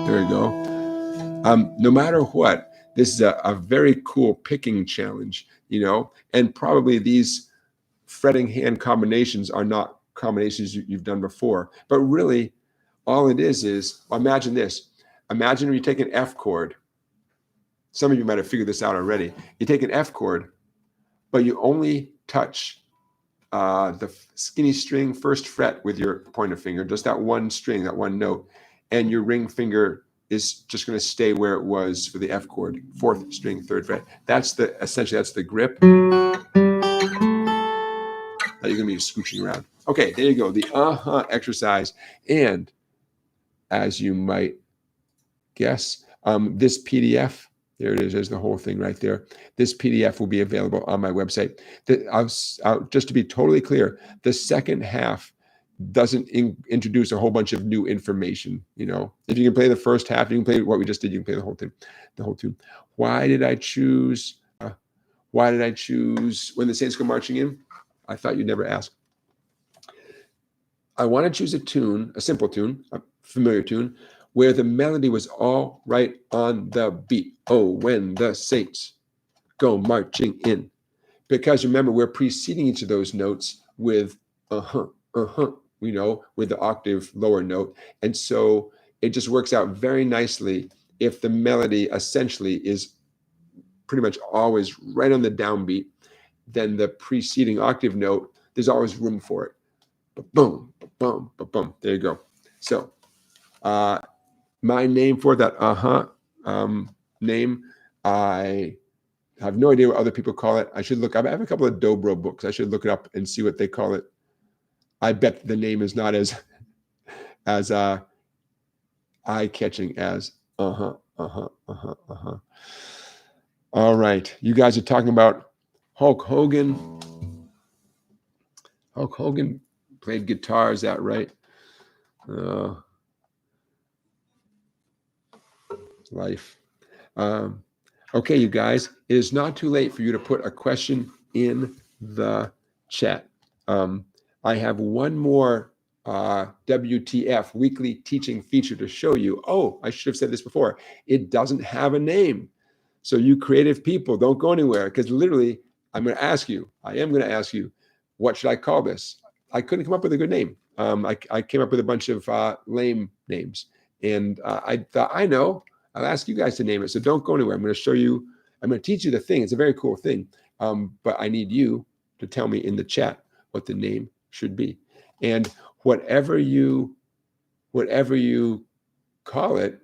Speaker 1: There you go. No matter what, this is a very cool picking challenge, you know, and probably these fretting hand combinations are not combinations you've done before, but really all it is, well, imagine this. Imagine when you take an F chord. Some of you might have figured this out already. You take an F chord, but you only touch the skinny string 1st fret with your pointer finger, just that 1 string, that 1 note, and your ring finger is just going to stay where it was for the F chord, 4th string, 3rd fret. That's essentially that's the grip that you're going to be scooching around. Okay, there you go, the exercise. And as you might guess, this PDF, there it is, there's the whole thing right there. This PDF will be available on my website. Just to be totally clear, the second half doesn't introduce a whole bunch of new information. You know, if you can play the first half, you can play what we just did, you can play the whole thing, the whole tune. Why did I choose When the Saints Go Marching In? I thought you'd never ask. I want to choose a tune, a simple tune, a familiar tune, where the melody was all right on the beat. Oh, when the saints go marching in. Because remember, we're preceding each of those notes with you know, with the octave lower note. And so it just works out very nicely if the melody essentially is pretty much always right on the downbeat, then the preceding octave note, there's always room for it. Boom, boom, boom. There you go. So my name for that name, I have no idea what other people call it. I should look. I have a couple of dobro books. I should look it up and see what they call it. I bet the name is not as eye-catching as All right, you guys are talking about Hulk Hogan. Hulk Hogan played guitar. Is that right? Life. Okay, you guys, it is not too late for you to put a question in the chat. I have one more WTF weekly teaching feature to show you. Oh, I should have said this before. It doesn't have a name. So you creative people, don't go anywhere, because literally I am going to ask you, what should I call this? I couldn't come up with a good name. I came up with a bunch of lame names. And I thought, I know, I'll ask you guys to name it. So don't go anywhere. I'm going to show you, I'm going to teach you the thing. It's a very cool thing. But I need you to tell me in the chat what the name should be. And whatever you call it,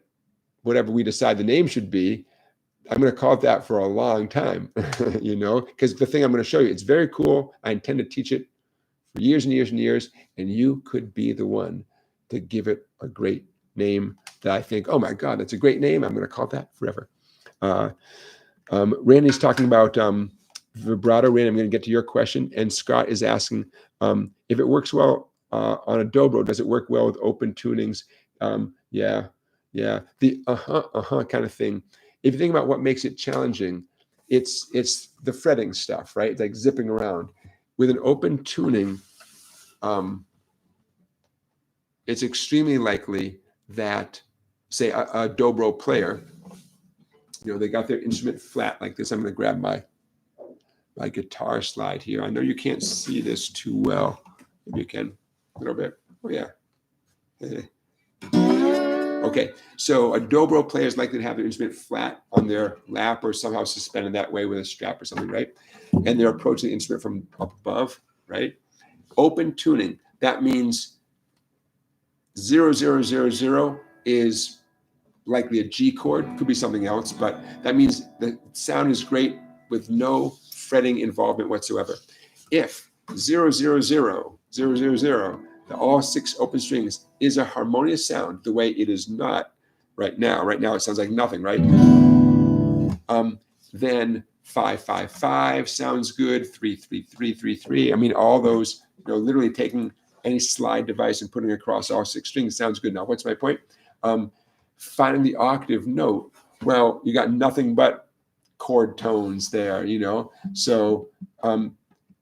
Speaker 1: whatever we decide the name should be, I'm going to call it that for a long time, you know, because the thing I'm going to show you, it's very cool. I intend to teach it for years and years and years, and you could be the one to give it a great name that I think, oh my God, that's a great name. I'm going to call it that forever. Randy's talking about vibrato. Randy, I'm going to get to your question. And Scott is asking if it works well on a dobro, does it work well with open tunings? Yeah, the kind of thing. If you think about what makes it challenging, it's the fretting stuff, right? It's like zipping around. With an open tuning, it's extremely likely that, say, a dobro player, they got their instrument flat like this. I'm going to grab my guitar slide here. I know you can't see this too well. Maybe you can a little bit. Oh, yeah. Okay, so a dobro player is likely to have their instrument flat on their lap or somehow suspended that way with a strap or something, right? And they're approaching the instrument from above, right? Open tuning, that means 0, 0, 0, 0 is likely a G chord, could be something else, but that means the sound is great with no fretting involvement whatsoever. If 0, 0, 0, 0, 0, 0, all 6 open strings is a harmonious sound the way it is not right now. Right now it sounds like nothing, right? Then 5, 5, 5 sounds good. 3, 3, 3, 3, 3. I mean, all those, literally taking any slide device and putting it across all 6 strings sounds good. Now, what's my point? Finding the octave note. Well, you got nothing but chord tones there, So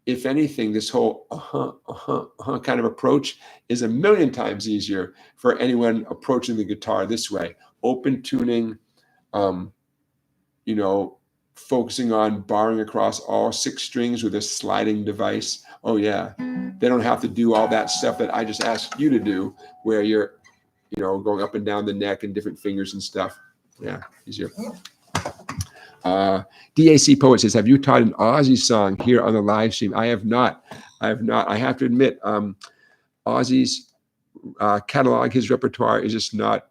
Speaker 1: if anything, this whole kind of approach is a million times easier for anyone approaching the guitar this way. Open tuning, focusing on barring across all 6 strings with a sliding device. Oh yeah, they don't have to do all that stuff that I just asked you to do, where you're, going up and down the neck and different fingers and stuff. Yeah, easier. DAC Poet says, have you taught an Ozzy song here on the live stream? I have not. I have to admit, Ozzy's catalog, his repertoire is just not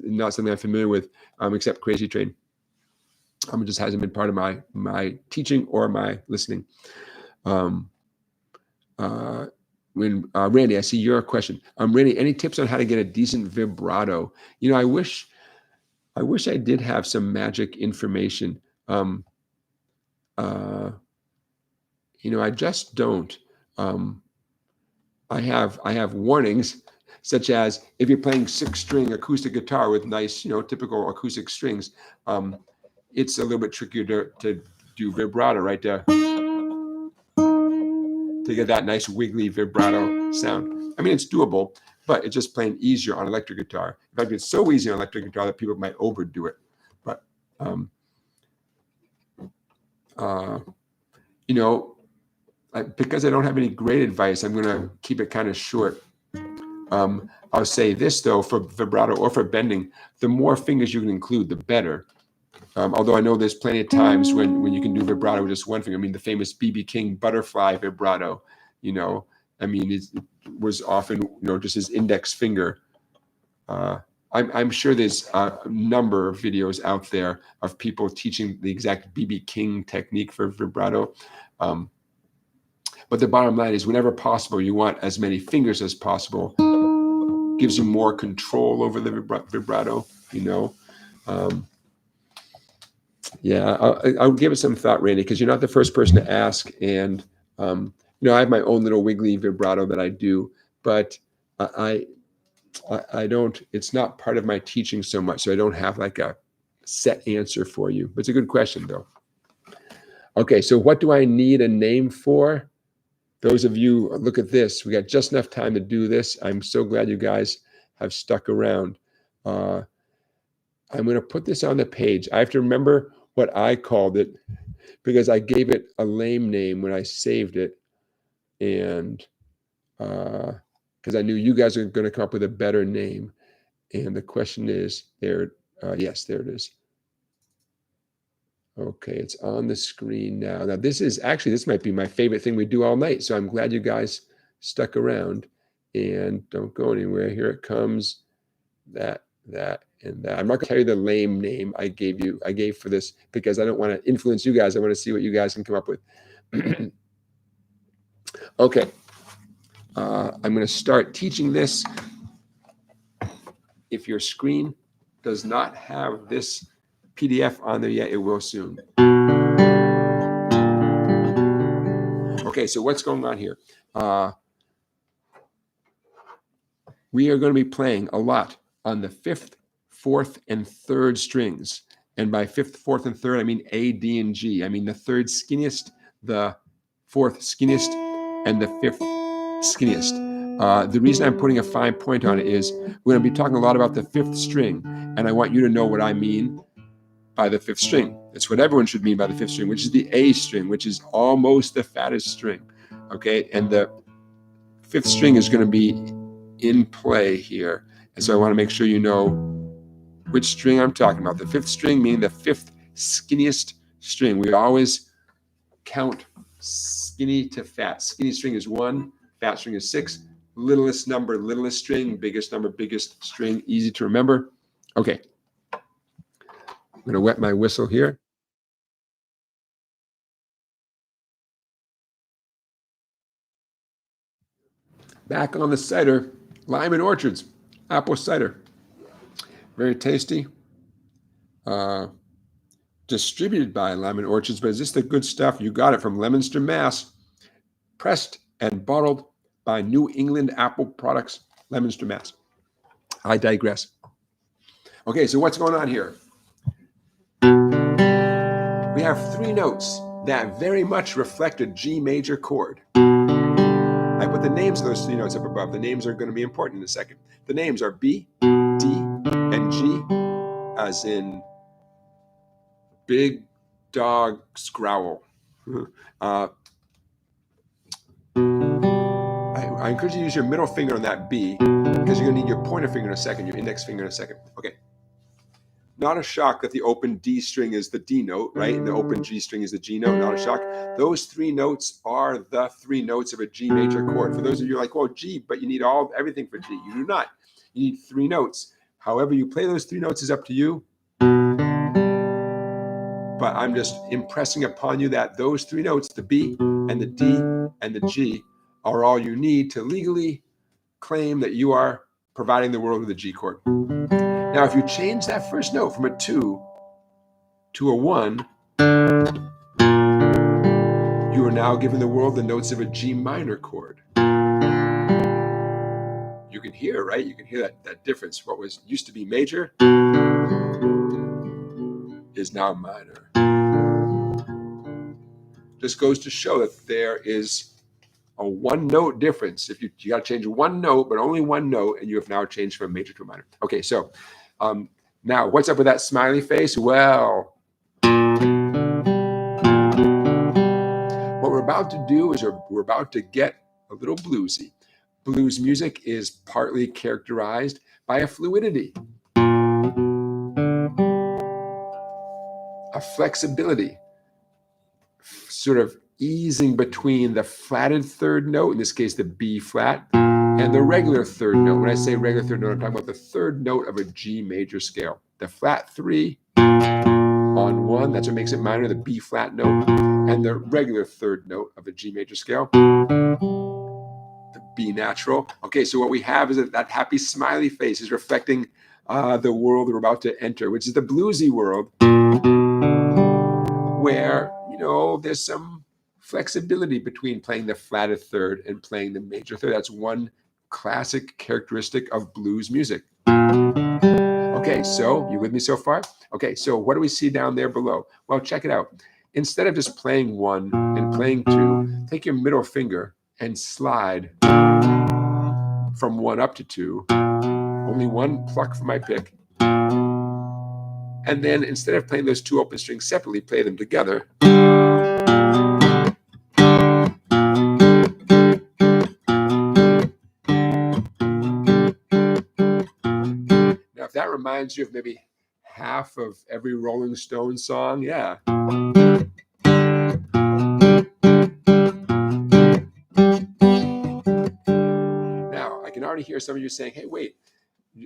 Speaker 1: something I'm familiar with, except Crazy Train. It just hasn't been part of my teaching or my listening. Randy, I see your question. Randy, any tips on how to get a decent vibrato? I wish I did have some magic information. I just don't. I have warnings, such as if you're playing 6-string acoustic guitar with nice, typical acoustic strings, it's a little bit trickier to do vibrato, right? To get that nice wiggly vibrato sound. I mean, it's doable, but it's just plain easier on electric guitar. In fact, it's so easy on electric guitar that people might overdo it. But because I don't have any great advice, I'm going to keep it kind of short. I'll say this, though, for vibrato or for bending, the more fingers you can include, the better. Although I know there's plenty of times when you can do vibrato with just one finger. I mean, the famous B.B. King butterfly vibrato, it was often, just his index finger. I'm sure there's a number of videos out there of people teaching the exact B.B. King technique for vibrato. But the bottom line is, whenever possible, you want as many fingers as possible. Gives you more control over the vibrato, Yeah, I'll give it some thought, Randy, because you're not the first person to ask. And, I have my own little wiggly vibrato that I do, but I don't, it's not part of my teaching so much. So I don't have like a set answer for you, but it's a good question though. Okay, so what do I need a name for? Those of you, look at this. We got just enough time to do this. I'm so glad you guys have stuck around. I'm going to put this on the page. I have to remember what I called it because I gave it a lame name when I saved it. And because I knew you guys are going to come up with a better name. And the question is there. Yes, there it is. Okay, it's on the screen now. Now this might be my favorite thing we do all night. So I'm glad you guys stuck around and don't go anywhere. Here it comes. That, and that. I'm not gonna tell you the lame name I gave for this because I don't want to influence you guys. I want to see what you guys can come up with. Okay, I'm gonna start teaching this. If your screen does not have this PDF on there yet, it will soon. Okay, so what's going on here? We are going to be playing a lot on the 5th, 4th, and 3rd strings. And by 5th, 4th, and 3rd, I mean A, D, and G. I mean the 3rd skinniest, the 4th skinniest, and the 5th skinniest. The reason I'm putting a fine point on it is we're going to be talking a lot about the 5th string, and I want you to know what I mean by the 5th string. It's what everyone should mean by the 5th string, which is the A string, which is almost the fattest string. Okay, and the 5th string is going to be in play here. And so I want to make sure you know which string I'm talking about. The 5th string meaning the 5th skinniest string. We always count skinny to fat. Skinny string is 1, fat string is 6. Littlest number, littlest string, biggest number, biggest string, easy to remember. Okay. I'm going to wet my whistle here. Back on the cider, Lyman Orchards, apple cider. Very tasty. Distributed by Lyman Orchards, but is this the good stuff? You got it from Leominster, Mass. Pressed and bottled by New England Apple Products, Leominster, Mass. I digress. Okay, so what's going on here? We have 3 notes that very much reflect a G major chord. I put the names of those 3 notes up above. The names are going to be important in a second. The names are B, D, and G, as in big dog growl. I encourage you to use your middle finger on that B, because you're going to need your pointer finger in a second, your index finger in a second. Okay. Not a shock that the open D string is the D note, right? And the open G string is the G note, not a shock. Those 3 notes are the 3 notes of a G major chord. For those of you who are like, well, G, but you need everything for G. You do not. You need 3 notes. However you play those 3 notes is up to you. But I'm just impressing upon you that those 3 notes, the B and the D and the G, are all you need to legally claim that you are providing the world with a G chord. Now, if you change that first note from a 2 to a 1, you are now giving the world the notes of a G minor chord. You can hear, right? You can hear that difference. What used to be major is now minor. Just goes to show that there is a 1-note difference. If you got to change 1 note, but only 1 note, and you have now changed from a major to a minor. Okay, so now what's up with that smiley face? Well, what we're about to do is we're about to get a little bluesy. Blues music is partly characterized by a fluidity, a flexibility, sort of easing between the flatted 3rd note, in this case the B flat, and the regular 3rd note. When I say regular 3rd note, I'm talking about the 3rd note of a G major scale. The flat 3 on 1, that's what makes it minor, the B flat note, and the regular 3rd note of a G major scale, the B natural. Okay, so what we have is that happy smiley face is reflecting the world we're about to enter, which is the bluesy world, where, there's some flexibility between playing the flatted 3rd and playing the major 3rd. That's one classic characteristic of blues music. Okay, so you with me so far? Okay, so what do we see down there below? Well, check it out. Instead of just playing 1 and playing 2, take your middle finger and slide from 1 up to 2. Only 1 pluck from my pick. And then instead of playing those 2 open strings separately, play them together. Now, if that reminds you of maybe half of every Rolling Stones song, yeah. Now, I can already hear some of you saying, hey, wait,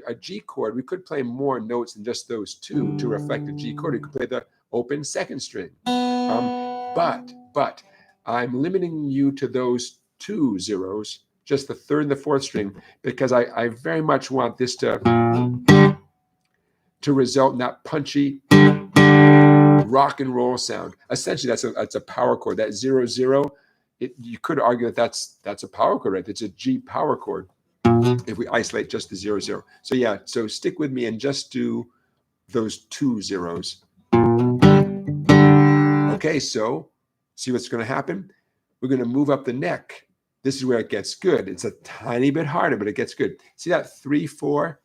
Speaker 1: a G chord, we could play more notes than just those 2 to reflect a G chord. You could play the open 2nd string. But I'm limiting you to those 2 zeros, just the 3rd and the 4th string, because I very much want this to result in that punchy rock and roll sound. Essentially, that's a power chord. That 0, 0 you could argue that that's a power chord, right? It's a G power chord if we isolate just the 0, 0. So yeah, so stick with me and just do those 2 zeros. Okay, so see what's going to happen? We're going to move up the neck. This is where it gets good. It's a tiny bit harder, but it gets good. See that 3, 4?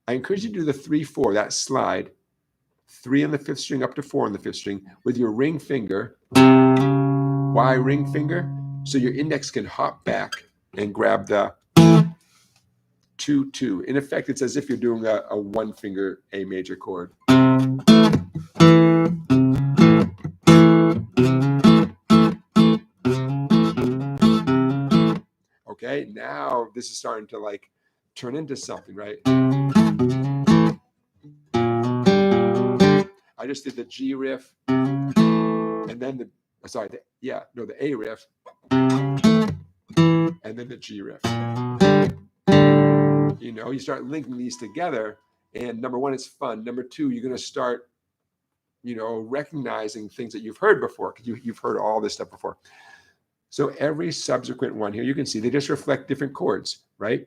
Speaker 1: I encourage you to do the 3, 4, that slide. 3 on the 5th string up to 4 on the 5th string with your ring finger. Why ring finger? So your index can hop back and grab the 2, 2. In effect, it's as if you're doing a 1 finger A major chord. Okay, now this is starting to like turn into something, right? I just did the G riff and then the A riff and then the G riff. You know, you start linking these together, and number one, it's fun. Number two, you're going to start, you know, recognizing things that you've heard before, because you've heard all this stuff before. So every subsequent one here, you can see they just reflect different chords, right?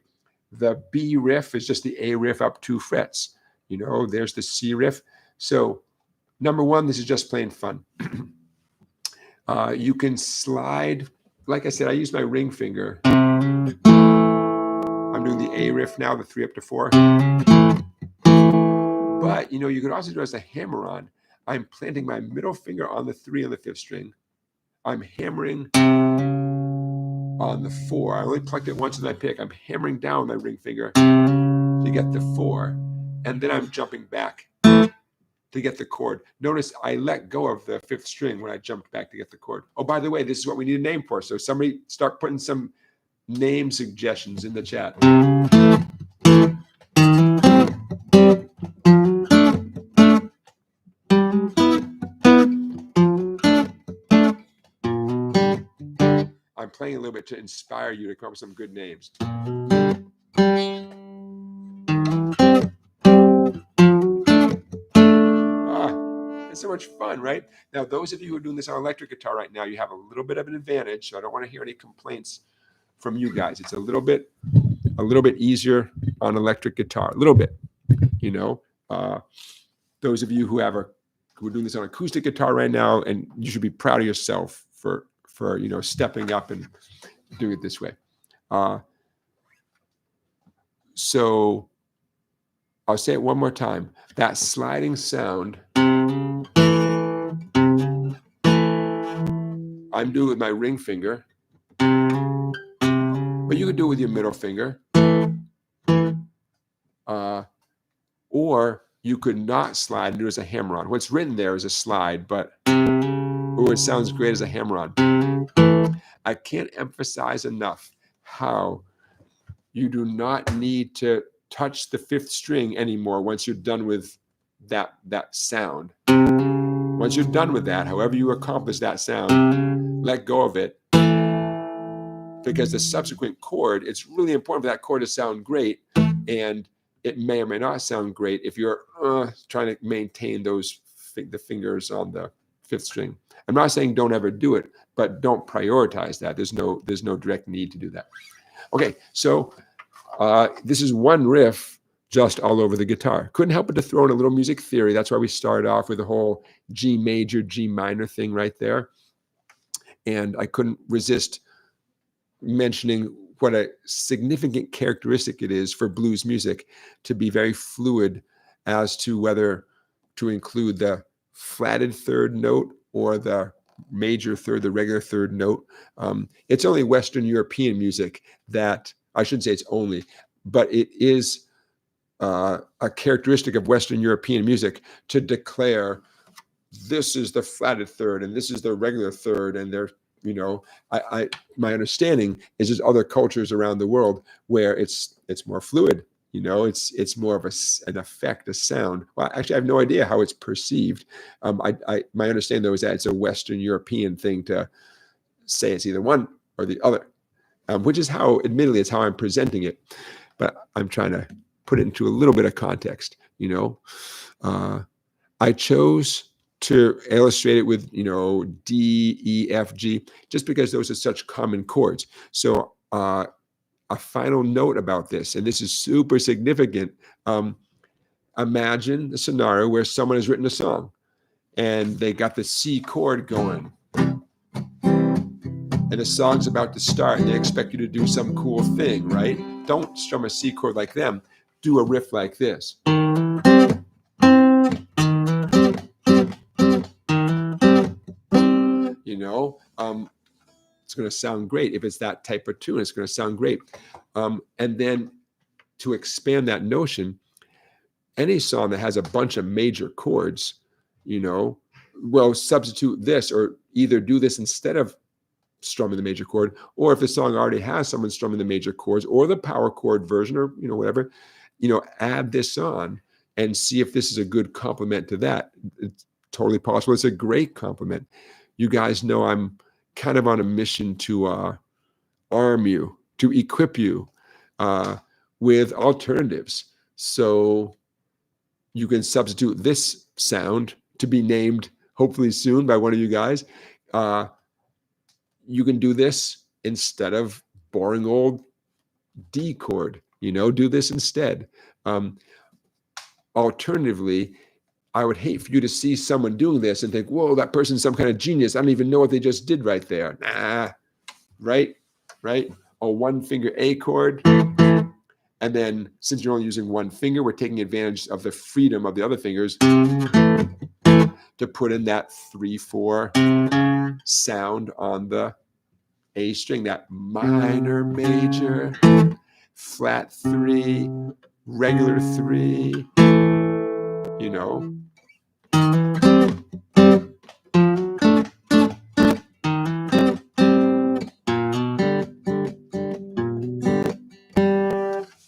Speaker 1: The B riff is just the A riff up 2 frets. You know, there's the C riff. So number one, this is just plain fun. You can slide, like I said, I use my ring finger. I'm doing the A riff now, the 3 up to 4. But, you know, you could also do it as a hammer-on. I'm planting my middle finger on the 3 on the 5th string. I'm hammering on the 4. I only plucked it once with my pick. I'm hammering down my ring finger to get the 4. And then I'm jumping back to get the chord. Notice I let go of the 5th string when I jumped back to get the chord. Oh, by the way, this is what we need a name for. So somebody start putting some name suggestions in the chat. I'm playing a little bit to inspire you to come up with some good names. It's so much fun, right? Now, those of you who are doing this on electric guitar right now, you have a little bit of an advantage. So I don't want to hear any complaints from you guys. It's a little bit easier on electric guitar, a little bit. You know, those of you who are doing this on acoustic guitar right now, and you should be proud of yourself for you know, stepping up and doing it this way. So I'll say it one more time. That sliding sound, I'm doing with my ring finger, but you could do it with your middle finger. Or you could not slide and do it as a hammer-on. What's written there is a slide, but it sounds great as a hammer-on. I can't emphasize enough how you do not need to touch the 5th string anymore once you're done with that sound. Once you're done with that, however you accomplish that sound, let go of it. Because the subsequent chord, it's really important for that chord to sound great, and it may or may not sound great if you're trying to maintain the fingers on the 5th string. I'm not saying don't ever do it, but don't prioritize that. There's no direct need to do that. Okay, so this is one riff just all over the guitar. Couldn't help but to throw in a little music theory. That's why we started off with the whole G major, G minor thing right there. And I couldn't resist mentioning what a significant characteristic it is for blues music to be very fluid as to whether to include the flatted 3rd note or the major 3rd, the regular 3rd note. It's only Western European music that, I shouldn't say it's only, but it is a characteristic of Western European music to declare this is the flatted 3rd and this is the regular 3rd, and they're, you know, my understanding is there's other cultures around the world where it's more fluid. You know, it's more of an effect, a sound. Well, actually, I have no idea how it's perceived. My understanding though is that it's a Western European thing to say it's either one or the other, which is how, admittedly, it's how I'm presenting it. But I'm trying to put it into a little bit of context. You know, I chose to illustrate it with, D, E, F, G, just because those are such common chords. So a final note about this, and this is super significant. Imagine the scenario where someone has written a song and they got the C chord going, and the song's about to start, and they expect you to do some cool thing, right? Don't strum a C chord like them. Do a riff like this. It's going to sound great. If it's that type of tune, it's going to sound great. And then to expand that notion, any song that has a bunch of major chords, well, substitute this, or either do this instead of strumming the major chord, or if the song already has someone strumming the major chords or the power chord version, or whatever, add this on and see if this is a good complement to that. It's totally possible. It's a great complement. You guys know I'm kind of on a mission to arm you, to equip you with alternatives, so you can substitute this sound to be named hopefully soon by one of you guys. You can do this instead of boring old D chord, do this instead. Alternatively, I would hate for you to see someone doing this and think, whoa, that person's some kind of genius. I don't even know what they just did right there. Nah, right? A one finger A chord. And then since you're only using one finger, we're taking advantage of the freedom of the other fingers to put in that 3/4 sound on the A string, that minor, major, flat 3, regular 3,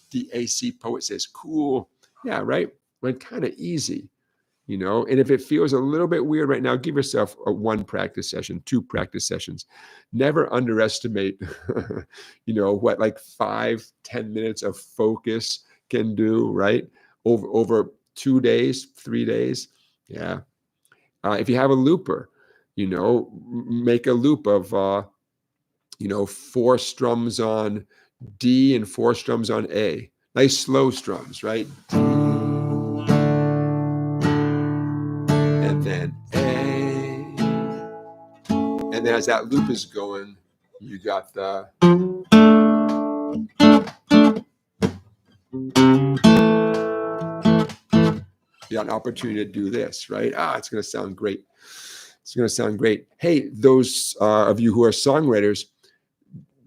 Speaker 1: The AC poet says, cool. Yeah, right? Went kind of easy, and if it feels a little bit weird right now, give yourself a 1 practice session, 2 practice sessions. Never underestimate, what like 5-10 minutes of focus can do, right? Over 2 days, 3 days. Yeah. If you have a looper, make a loop of, 4 strums on D and 4 strums on A. Nice slow strums, right? D, and then A. And then as that loop is going, you got the an opportunity to do this, right? It's going to sound great. It's going to sound great. Hey, those of you who are songwriters,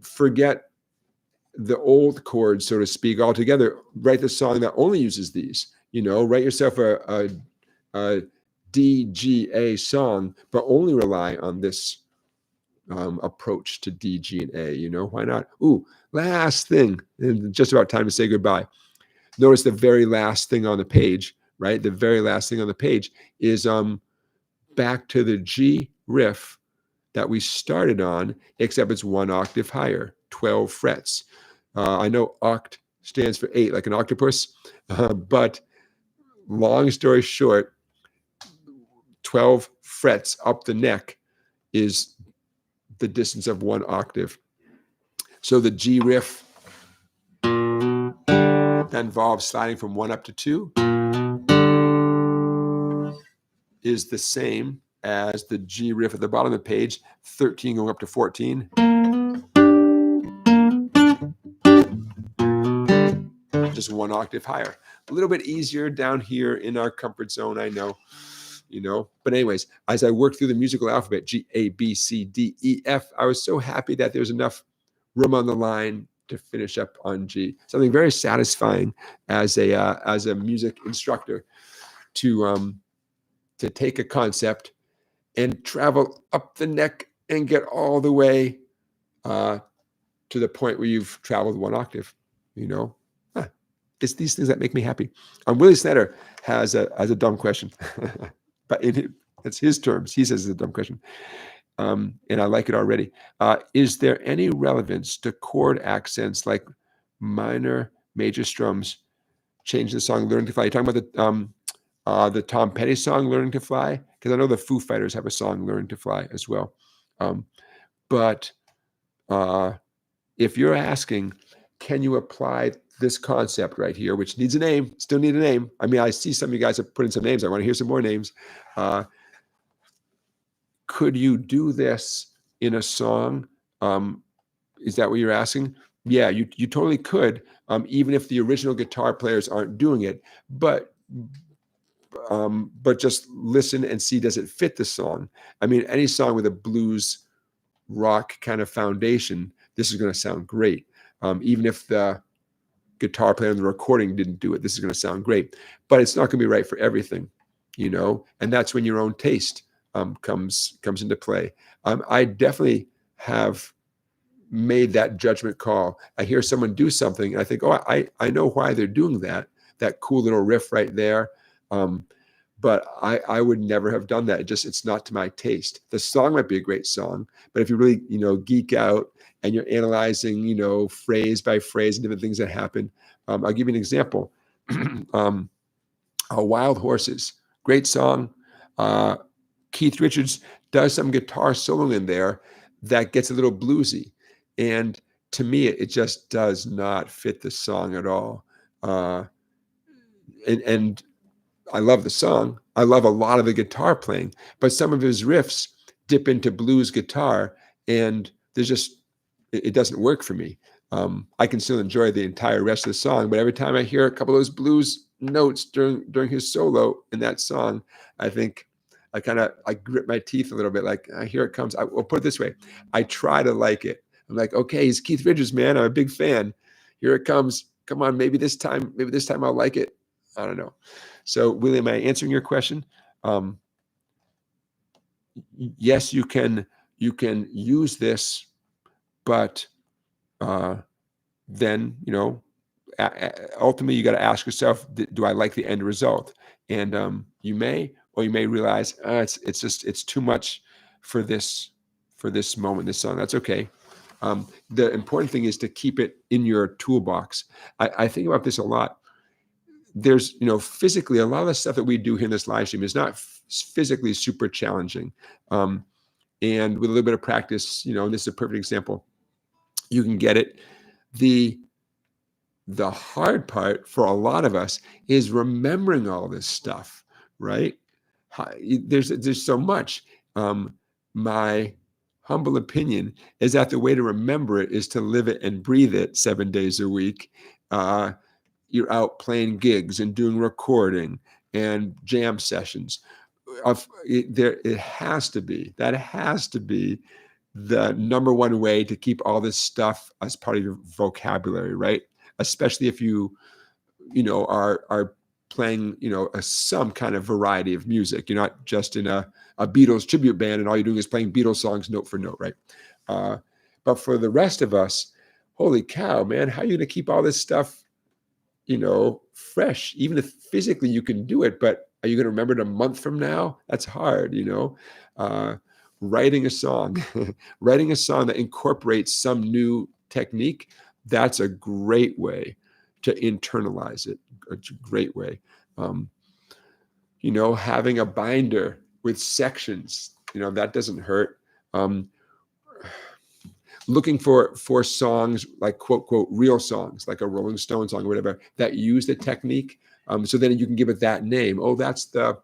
Speaker 1: forget the old chords, so to speak, altogether. Write the song that only uses these. Write yourself a D, G, A song, but only rely on this approach to D, G, and A. Why not? Ooh, last thing, and just about time to say goodbye. Notice the very last thing on the page, right? The very last thing on the page is back to the G riff that we started on, except it's 1 octave higher, 12 frets. I know oct stands for 8, like an octopus, but long story short, 12 frets up the neck is the distance of 1 octave. So the G riff that involves sliding from 1 up to 2 is the same as the G riff at the bottom of the page, 13 going up to 14. Just 1 octave higher. A little bit easier down here in our comfort zone, I know. But anyways, as I worked through the musical alphabet, G, A, B, C, D, E, F, I was so happy that there's enough room on the line to finish up on G. Something very satisfying as a music instructor to take a concept and travel up the neck and get all the way to the point where you've traveled 1 octave. It's these things that make me happy. Willie Snyder has a dumb question, but it's his terms. He says it's a dumb question, and I like it already. Is there any relevance to chord accents like minor, major strums? Change the song "Learning to Fly." You're talking about the Tom Petty song "Learning to Fly." because I know the Foo Fighters have a song, Learn to Fly, as well. But if you're asking, can you apply this concept right here, which needs a name, still need a name. I mean, I see some of you guys have put in some names. I want to hear some more names. Could you do this in a song? Is that what you're asking? Yeah, you totally could, even if the original guitar players aren't doing it. But just listen and see, does it fit the song? I mean, any song with a blues rock kind of foundation, this is going to sound great. Even if the guitar player in the recording didn't do it, this is going to sound great. But it's not going to be right for everything, you know. And that's when your own taste comes into play. I definitely have made that judgment call. I hear someone do something, and I think, oh, I know why they're doing that. That cool little riff right there. But I would never have done that. It's not to my taste. The song might be a great song, but if you really, geek out and you're analyzing, phrase by phrase and different things that happen. I'll give you an example. Wild Horses, great song. Keith Richards does some guitar solo in there that gets a little bluesy. And to me, it just does not fit the song at all. And I love the song. I love a lot of the guitar playing, but some of his riffs dip into blues guitar, and it doesn't work for me. I can still enjoy the entire rest of the song, but every time I hear a couple of those blues notes during his solo in that song, I think I grit my teeth a little bit, like, here it comes. I'll put it this way. I try to like it. I'm like, okay, he's Keith Richards, man. I'm a big fan. Here it comes. Come on, maybe this time I'll like it. I don't know. So, William, am I answering your question? Yes, you can use this, but then, ultimately you got to ask yourself, do I like the end result? And you may realize it's too much for this moment, this song. That's okay. The important thing is to keep it in your toolbox. I think about this a lot. There's, physically, a lot of the stuff that we do here in this live stream is not physically super challenging. And with a little bit of practice, and this is a perfect example, you can get it. The hard part for a lot of us is remembering all this stuff, right? There's so much. My humble opinion is that the way to remember it is to live it and breathe it 7 days a week. You're out playing gigs and doing recording and jam sessions. It has to be the number one way to keep all this stuff as part of your vocabulary, right? Especially if you are playing, some kind of variety of music. You're not just in a Beatles tribute band and all you're doing is playing Beatles songs note for note, right? But for the rest of us, holy cow, man, how are you going to keep all this stuff, fresh? Even if physically you can do it, but are you going to remember it a month from now? That's hard, writing a song that incorporates some new technique. That's a great way to internalize it. It's a great way. Having a binder with sections, that doesn't hurt. Looking for songs like quote real songs, like a Rolling Stone song or whatever, that use the technique. So then you can give it that name. Oh, that's the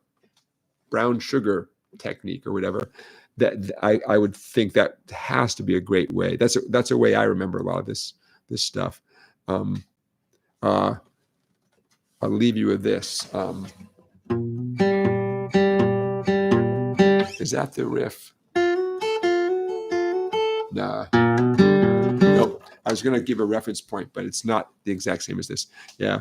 Speaker 1: brown sugar technique or whatever. That I would think that has to be a great way. That's a way I remember a lot of this stuff. I'll leave you with this. Is that the riff? Nah. Nope. I was going to give a reference point, but it's not the exact same as this. Yeah.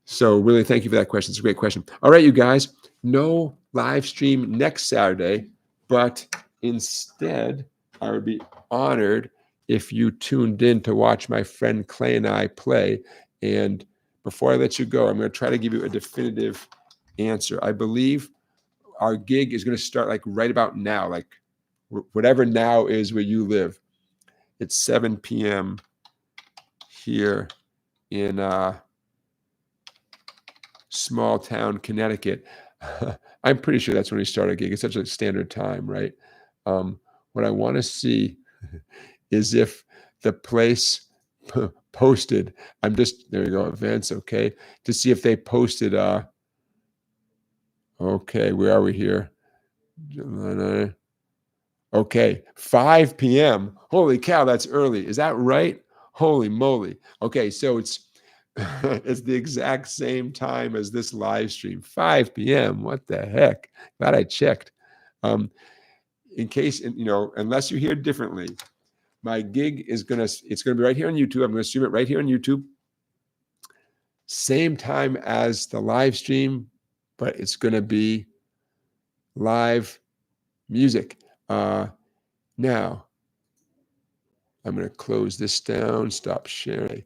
Speaker 1: So really, thank you for that question. It's a great question. All right, you guys. No live stream next Saturday, but instead, I would be honored if you tuned in to watch my friend Clay and I play. And before I let you go, I'm going to try to give you a definitive answer. I believe our gig is going to start like right about now, like whatever now is where you live. It's 7 p.m. here in small town Connecticut. I'm pretty sure that's when we start a gig. It's such a standard time, right? What I want to see is if the place posted, there you go, events, okay, to see if they posted, okay, where are we here? Okay, 5 p.m. Holy cow, that's early. Is that right? Holy moly. Okay, so it's it's the exact same time as this live stream, 5 p.m. What the heck? Glad I checked. In case, unless you hear differently, my gig it's gonna be right here on YouTube. I'm gonna stream it right here on YouTube. Same time as the live stream, but it's gonna be live music. Now, I'm going to close this down, stop sharing.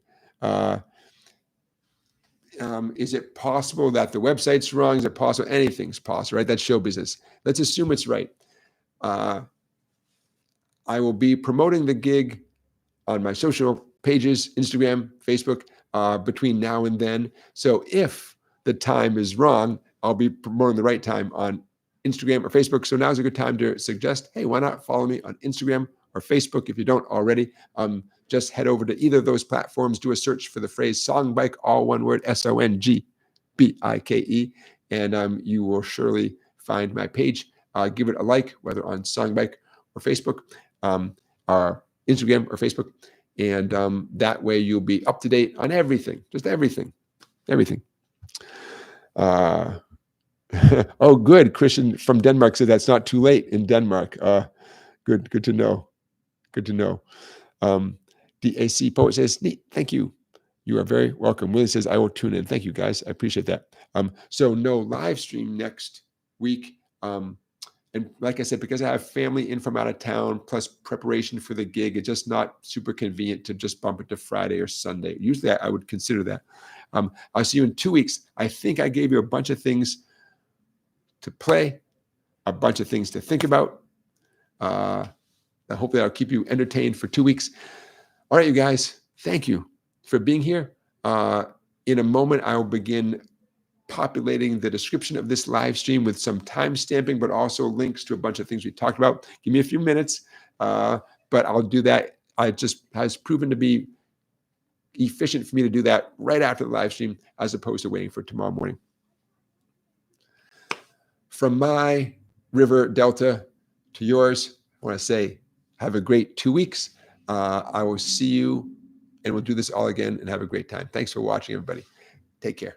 Speaker 1: Is it possible that the website's wrong? Is it possible? Anything's possible, right? That's show business. Let's assume it's right. I will be promoting the gig on my social pages, Instagram, Facebook, between now and then. So if the time is wrong, I'll be promoting the right time on Instagram or Facebook. So now's a good time to suggest, hey, why not follow me on Instagram or Facebook if you don't already? Just head over to either of those platforms, do a search for the phrase SongBike, all one word, SONGBIKE, and you will surely find my page. Give it a like, whether on SongBike or Facebook, or Instagram or Facebook, and that way you'll be up to date on everything, just everything. Oh, good. Christian from Denmark said that's not too late in Denmark. Good to know. DAC Poet says, neat, thank you. You are very welcome. Willie says, I will tune in. Thank you, guys. I appreciate that. So no live stream next week. And like I said, because I have family in from out of town, plus preparation for the gig, it's just not super convenient to just bump it to Friday or Sunday. Usually I would consider that. I'll see you in 2 weeks. I think I gave you a bunch of things to play, a bunch of things to think about. Hopefully I'll keep you entertained for 2 weeks. All right, you guys, thank you for being here. In a moment, I will begin populating the description of this live stream with some time stamping, but also links to a bunch of things we talked about. Give me a few minutes, but I'll do that. It just has proven to be efficient for me to do that right after the live stream, as opposed to waiting for tomorrow morning. From my river delta to yours, I want to say, have a great 2 weeks. I will see you, and we'll do this all again and have a great time. Thanks for watching, everybody. Take care.